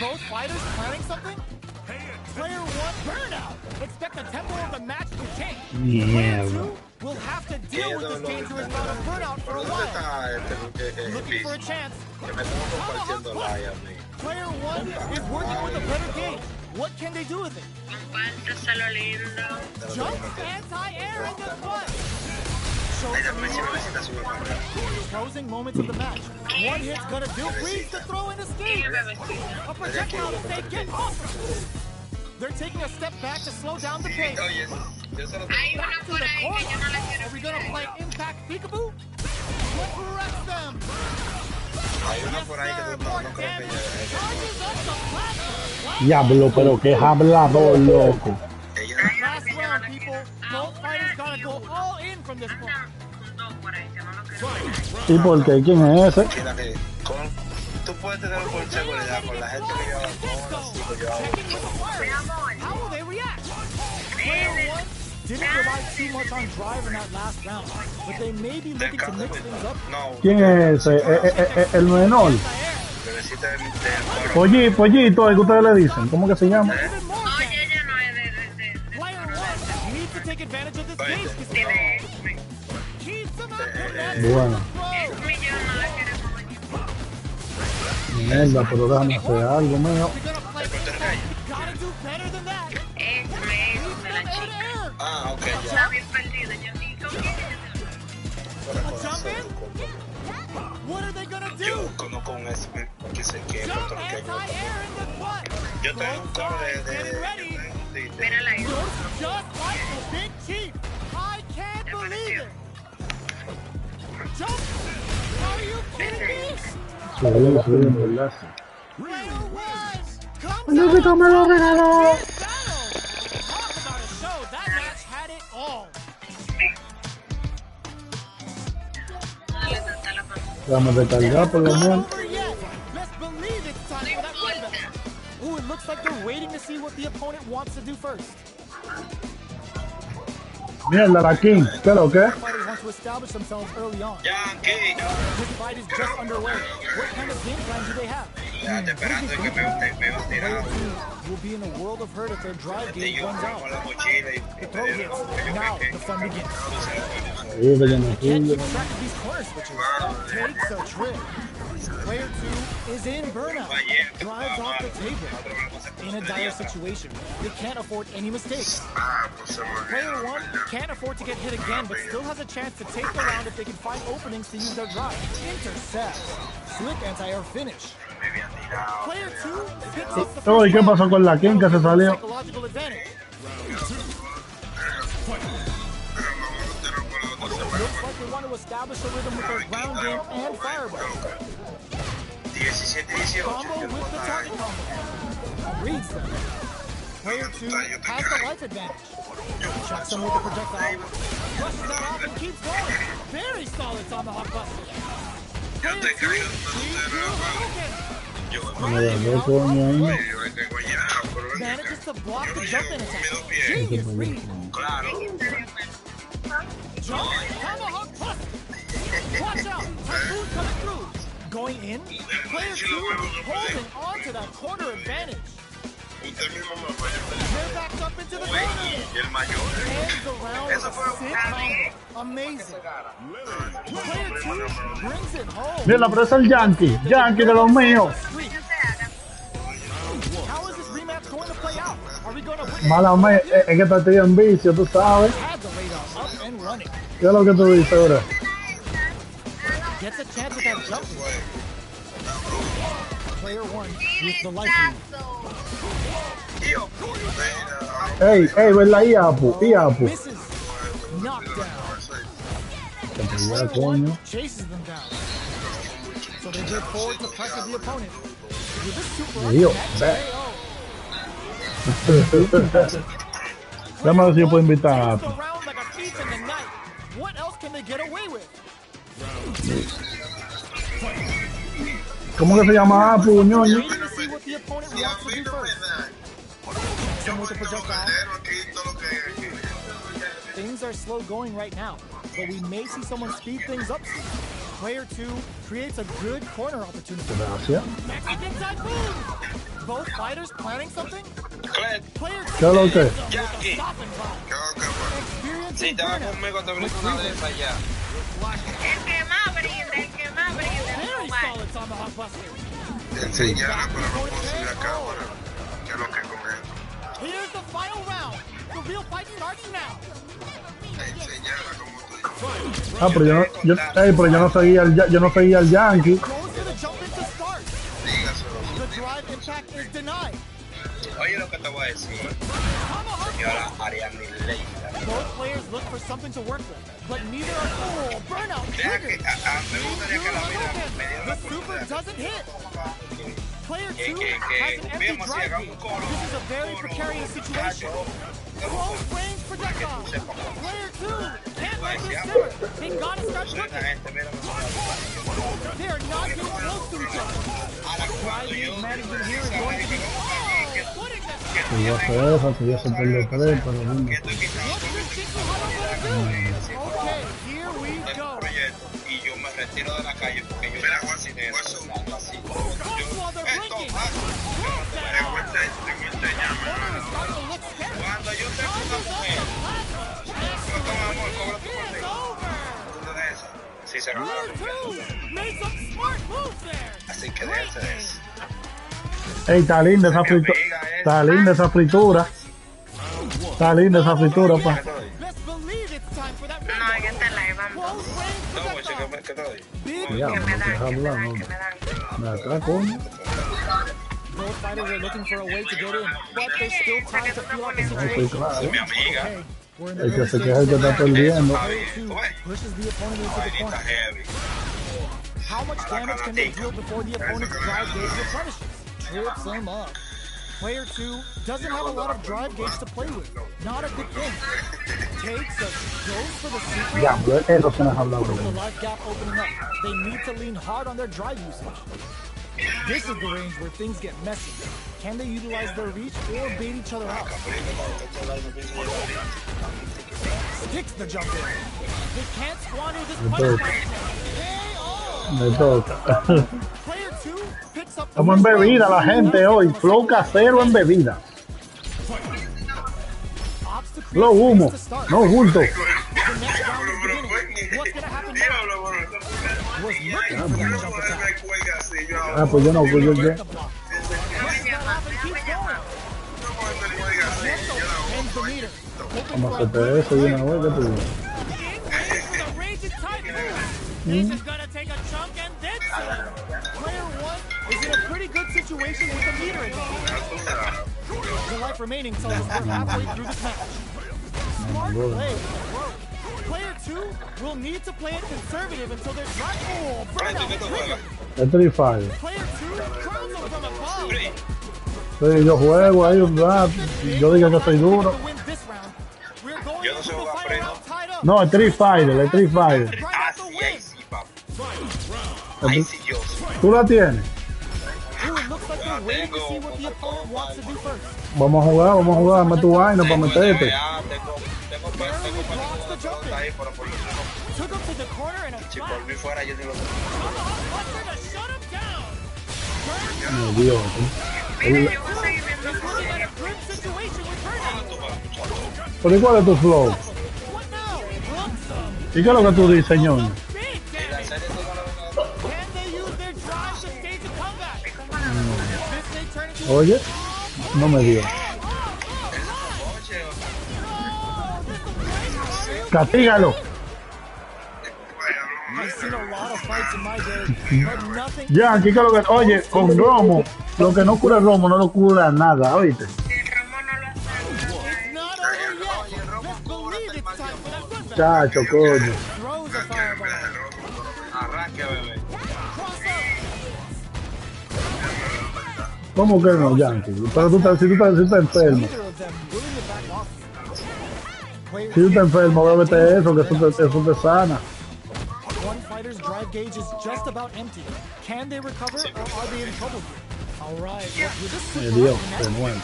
Both fighters planning something? Player 1 burnout. Expect the tempo of the match to change. Player Mierda. 2 will have to deal with this dangerous bout of burnout for a ¿Dónde while. está Looking for a chance. Que me estamos compartiendo la a mí. Player 1 is working with a better game. What can they do with it? compártaselo lindo. Jump anti-air in the butt. Ay, dame si me necesitas subir para Closing moments of the match. One hit's gonna do. Reads the throw and escape. Y bebecita. A projectile to say get off. They're taking a step back to slow down the pace. Oye, yo solo Hay Back una to por the ahí que yo no la corner. quiero Are we gonna mirar. play Impact Peekaboo? What wrecks them? hay una Yes, por ahí que sir. no More creo que damage. ella. Charges up the platform. Diablo, pero que es hablador, loco. Ella Last round, people. Both fighters gotta go all in from this point. Anda un dos por ahí que no lo quiero mirar. ¿Y por qué? ¿Quién es ese? mira que tú puedes tener por seguridad con la gente que lleva con los hijos lleva Checking with the Mi fire. amor. How will they react? Player 1 didn't rely too much on drive in that last round, but they may be looking to mix things up. No, ¿Quién es ese? El menor. bebecita de Pollito, ¿qué ustedes le dicen? ¿Cómo que se llama? Even more Oye, damage. ella no es de Player 1 needs to take advantage of this Oye, pace. tiene Keeps him out the net. Bueno, Throw. millón, no la queremos ver. mierda, pero déjame hacer algo, mío. You're gonna play Impact. You gotta do better than that. Es medio de la Air to chica. air. Ah, ok, ya. Está bien perdida. Yo ni con quién Jump in? What are they gonna Yo do? conozco un ex que se que Jump puertorriqueño. anti-air in the butt. Yo tengo un coro Getting ready. Mírala ahí. Looks just like the Big Chief. I can't believe it. Jump. Are you kidding me? Sí, en verdad. Player 1 comes No, out que me lo regaló. in battle. Talk about a show. That match had it all. Dale tanta la mano. Déjame recargar por lo Not menos. over yet. Best believe it's time for that comeback. Ooh, it looks like they're waiting to see what the opponent wants to do first. Mierda, la King. ¿Qué es lo que? Fighters want to establish themselves early on. Yankee, This fight is just underway. What kind of game plan do they have? ya te esperando que me va a tirar. Will be in a world of hurt if their drive Y gauge yo runs out. con la mochila y The throw hits. Now the fun begins. Sí, que yo no Can't tuyo. keep track of these corner switches. Takes a trip. Player 2 is in burnout. Drives off the table. In a dire situation. They can't afford any mistakes. Ah, pues se me Player 1 can't afford to get hit again, but still has a chance to take the round if they can find openings to use their drive. Intercept. Slick anti-air finish. había tirado. Player 2 picks up the Oh, ¿y first qué round. pasó con la King que se salió? Psychological advantage. Looks like they want to establish a rhythm with their ground game and fireball. 17-18. Combo with the target combo. Reads them. Player 2 has the life advantage. Checks them with the projectile. Rushes that off and keeps going. Very solid tomahawk buster. Player 2 leads to Hadouken. Me agarró coño ahí. Manages to block the jump in attack. Genius read. Claro. Jump, tomahawk buster. Watch out, typhoon coming through. Going in, player 2 holding on to that corner advantage. Usted mismo me They're backed up into the corner. Y el mayor. Ends the round with a sick combo. Amazing. Player 2 brings it home. Mira, pero es el Yankee. Yankee de los míos. Streak. How is this rematch going to play out? Are we going to win? Mala me, es que te estoy en vicio, tú sabes. Had the radar up and running. ¿Qué es lo que tú dices ahora? Gets a chance with that jump. Player 1 with the life lead. Tío, Ey, ¿verdad? Y Apu. Misses. Knocked down. Ya, Player coño. 1 chases them down. So they get forward to pressure the opponent. With this super Dios, uppercut, KO. Déjame ver si yo puedo invitar a Takes the round like a thief in the night. What else can they get away with? ¿Cómo que se llama Apu, ñoño? Waiting to see what the opponent Si a wants to mí do no me first. da, yo With voy the a projectile. bandero aquí todo lo que hay aquí. Things are slow going right now, but we may see someone speed things up soon. Player 2 creates a good corner opportunity. Gracias. Mexican Typhoon! Both fighters planning something? Clint, Player 2 ¿Qué es lo que? hits him with a Jackie. stop and pop. ¿Qué hago, qué hago? Experiencing si te vas burnout. conmigo te brinco una de esas ya. El que más brinde, el que más brinde. Very solid Tomahawk Buster. Enseñar para no conseguir la cámara. ¿Qué es lo que con él? Here's the final round. The real fight starts now. Enseñarla como tú dices. Ah, pero pero yo no seguía al Yankee. Goes for the jump into start. Dígaselo. The drive impact is denied. Oye lo que te voy a decir, Tomahawk. señora Ariadne Leita. Both players look for something to work with, but neither are full. Burnout Deja que, triggered. me gustaría que la vida me diera The la super oportunidad. doesn't hit. Player Que- 2 que- has que an empty copiemos y drive hagamos gauge. un coro. This is a very precarious situation. Close range projectile. Player 2 can't let this simmer. They gotta start Esa cooking. gente, mira, They are not getting close to each other. ahora Drive cuando gauge yo management here is going to be putting this. Si yo sé eso, si yo sé perder tres, pero dime. que estoy quitando What do you think you have to do? Okay, here we el go. proyecto y yo me retiro de la calle porque yo Mira, nací de eso, algo así. While they're Esto blinking. pasa. Tengo este llame. Starting to look scary. Cuando yo tengo una mujer, yo tengo amor, cobra tu por mí. It's over. Una de esas. Sí, se gana la Player 2 made some smart moves there. Así que déjense de eso. Ey, está linda esa fritura. Está linda esa fritura. Está linda esa fritura, pa. Best believe it's time for that No, red en este live vamos. close range No, pues, projectile. ¿qué te doy? Big Ya, Que no me te dan, dejas que me hablar, dan, no. que me dan. De acá, coño. both fighters are looking for a way to get in, but there's still time to feel out the No, sí, situation. claro. Mi amiga. Okay, we're in the El que middle se of queja es el que está perdiendo. Player 2 pushes the opponent into the Vainita corner. heavy. How much damage can they deal before the opponent's drive gauge replenishes? Trips him up. Player 2 doesn't have a lot of drive gauge to play with. Not a good thing. Takes a goes for the super. Ya, eso se nos ha hablado. With the life gap opening up, they need to lean hard on their drive usage. This is the range where things get messy. Can they utilize their reach or bait each other out? Sticks the jump in. They can't squander this toca. punch. Me toca. Player 2 picks up the Estamos en bebida la gente hoy. Flow casero en bebida. Opts to create Flow humo. space to start. No bulto. The next round is beginning. What's gonna happen now? Was looking for that jump attack. Ah, pues yo no, pues yo. The block. Brushes that off and keeps going. Ends the meter. Hoping Vamos a for a hacerte eso de una vez que tú. in range with a raging typhoon. This is gonna take a chunk and then some. Player 1 is in a pretty good situation with the meter advantage. The life remaining tells us we're halfway through this match. Smart play. Work. Player 2 will need to play it conservative until their drive. Oh, burnout triggered. Es Street Fighter. Player 2 throws him from above. Sí, yo juego ahí un rato. Yo digo que soy duro. To win this round, we're going Yo no into sé the jugar final freno. round tied up. No, Street Fighter, Street Fighter. Right Ah, out the sí, ahí win. sí, papi. Ahí sí, yo sí. ¿Tú la tienes? Ooh, it looks like they're waiting to see what the opponent wants to do first. Vamos a jugar, dame tu vaina para meterte. Ya, tengo pelota ahí, pero por Took him to the corner and a si flat. por mí fuera yo ni lo Buster to shut him down. Mi Dios. Mira, yo voy a seguir viendo He's esa looking at serie. a grim situation with Burnout. ¿Pero y cuál es tu flow? What now? Lumps ¿Y qué es lo que tú dices, señor? him. Big damage. Can they use their drive to stage a comeback? This may turn into Oye, no me dio. Castígalo. I've seen a lot of fights in my day, but nothing. Ya, aquí que lo que. Oye, con Romo, lo que no cura Romo no lo cura nada, oíste. El Ramón no lo hace. It's not over yet. Let's believe it's time for that run back. Chacho, coño. Throws a fireball. Arranque, bebé. Cross ¿Cómo que no, Yankee? Pero si tú estás enfermo. Neither of them willing to back off. Players Si tú estás enfermo, bébete eso, que eso te sana. One fighter's drive gauge is just about empty. Can they recover or are they in trouble here? All right, well, with this Me super dio, rough de nuevo.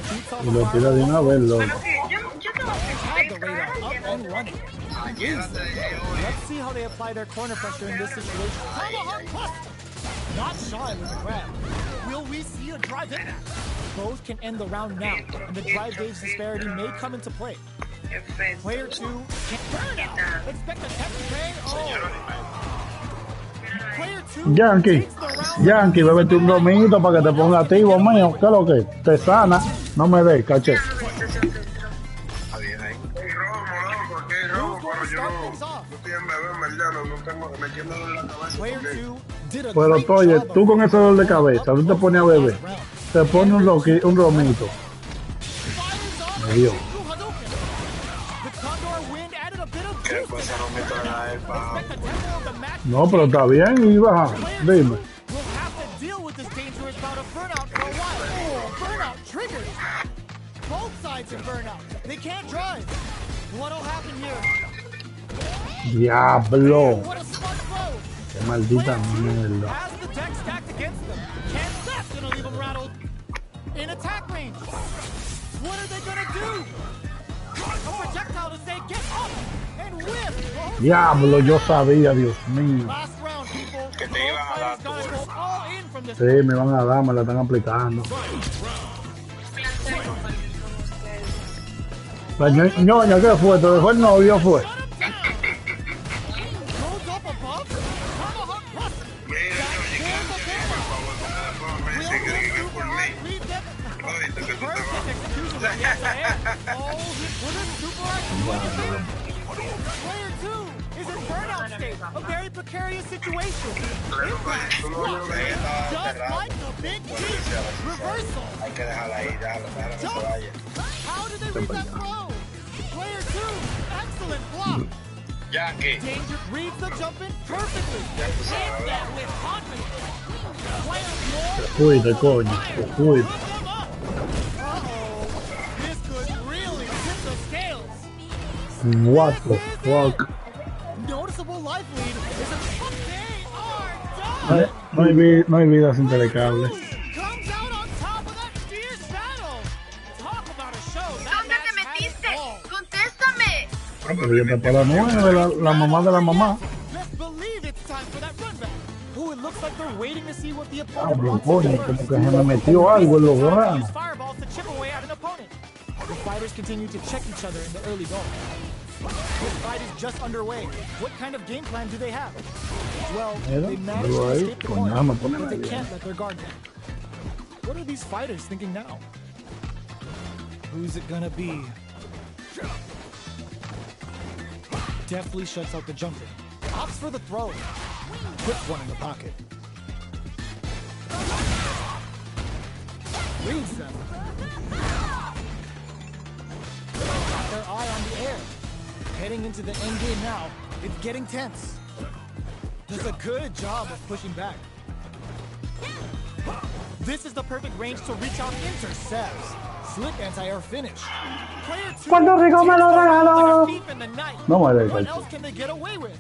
beats off Y a lo tira de una vez, loco. Pero que yo tengo had que the radar up and running. Let's see how they apply their corner pressure in this situation. Tomahawk cluster! Not shy with the grab. Will we see a drive hit? Both can end the round now, and the drive gauge disparity may come into play. Perfecto. Player 2 can't burn out. Expect a tech bang. Player 2 Yankee, takes the round. Yankee, bébete un domito para que te ponga activo, mío. ¿Qué es lo que? Te sana. No me des, caché. Está bien ahí. Hay robo, loco, aquí hay robo, Who's going pero to yo start no things off? estoy en bebé, en verdad, no tengo, me quiero dar la cabeza. Player porque- 2 did a Pero great oye, job tú of con ese dolor de cabeza, tú te pones a beber. last round. Te pones un romito. Fires on Me dio. through Hadouken. The Condor wind added a bit of ¿Qué juice. cosa no me trae el pavo? Expect the tempo of the match. No, pero está bien y baja. Player Dime. 2 will have to deal with this dangerous bout of burnout for a while. Oh, burnout triggered. Both sides in burnout. They can't drive. What'll happen here? Diablo. What a smart throw. Qué maldita Player 2 mierda. has the deck stacked against them. And that's gonna leave them rattled. In attack range. What are they gonna do? A projectile to say get up and whip. Oh, Diablo, yo sabía, Dios mío. last round, people. Que te Both iban a dar fighters gotta tu go all in from this. Sí, me van a dar, me la están aplicando. La ñoña, ¿qué fue? ¿Te dejó el novio, fue? Goes up above. Tomahawk plus. Mira, por favor, porque después me dice que es por mí. Lead them. Ay, tú que tú te vas. Perfect execution of the anti-air. Oh, he put a super art. Player 2 is in burnout state. A very precarious situation. Impact. Tú no oyes que está Just cerrado. like the big Bueno, T. que sea la sincera. Reversal. Hay que dejarla ahí, déjala que se vaya. How did they read that throw? Player 2, excellent block. Yankee. Danger reads the jump in perfectly. Ya tú Hit sabes, that ¿verdad? with confidence. Player 4, Cuide, coño, te cuide. put them up. Uh-oh. This could really tip the scales. What the fuck? Noticeable life lead is a they are No done. hay, no hay vida sin telecable. Comes out on top of that fierce battle. Talk about a show. That ¿Dónde te match had it metiste? all. ¡Contéstame! Pero yo te para la 9, la mamá de la mamá. Let's believe it's time for that run back. Oh, it looks like they're waiting to see what the opponent Pablo, wants coño, to do como first. que se me metió algo en los granos. Use fireballs to chip away at an opponent. The fighters continue to check each other in the early going. This fight is just underway. What kind of game plan do they have? Well, Mira, they managed velo to ahí, escape the coño, corner, me pone but they nervioso. can't let their guard down. What are these fighters thinking now? Who's it gonna be? Deftly shuts out the jumping. Opts for the throw. Puts one in the pocket. Reads them. Got their eye on the air. Heading into the end game now. It's getting tense. Does a good job of pushing back. This is the perfect range to reach out intercepts. Slick anti-air finish. Player 2 Puerto Rico me lo takes the round regaló. like a thief in the night. No me What dejes. else can they get away with?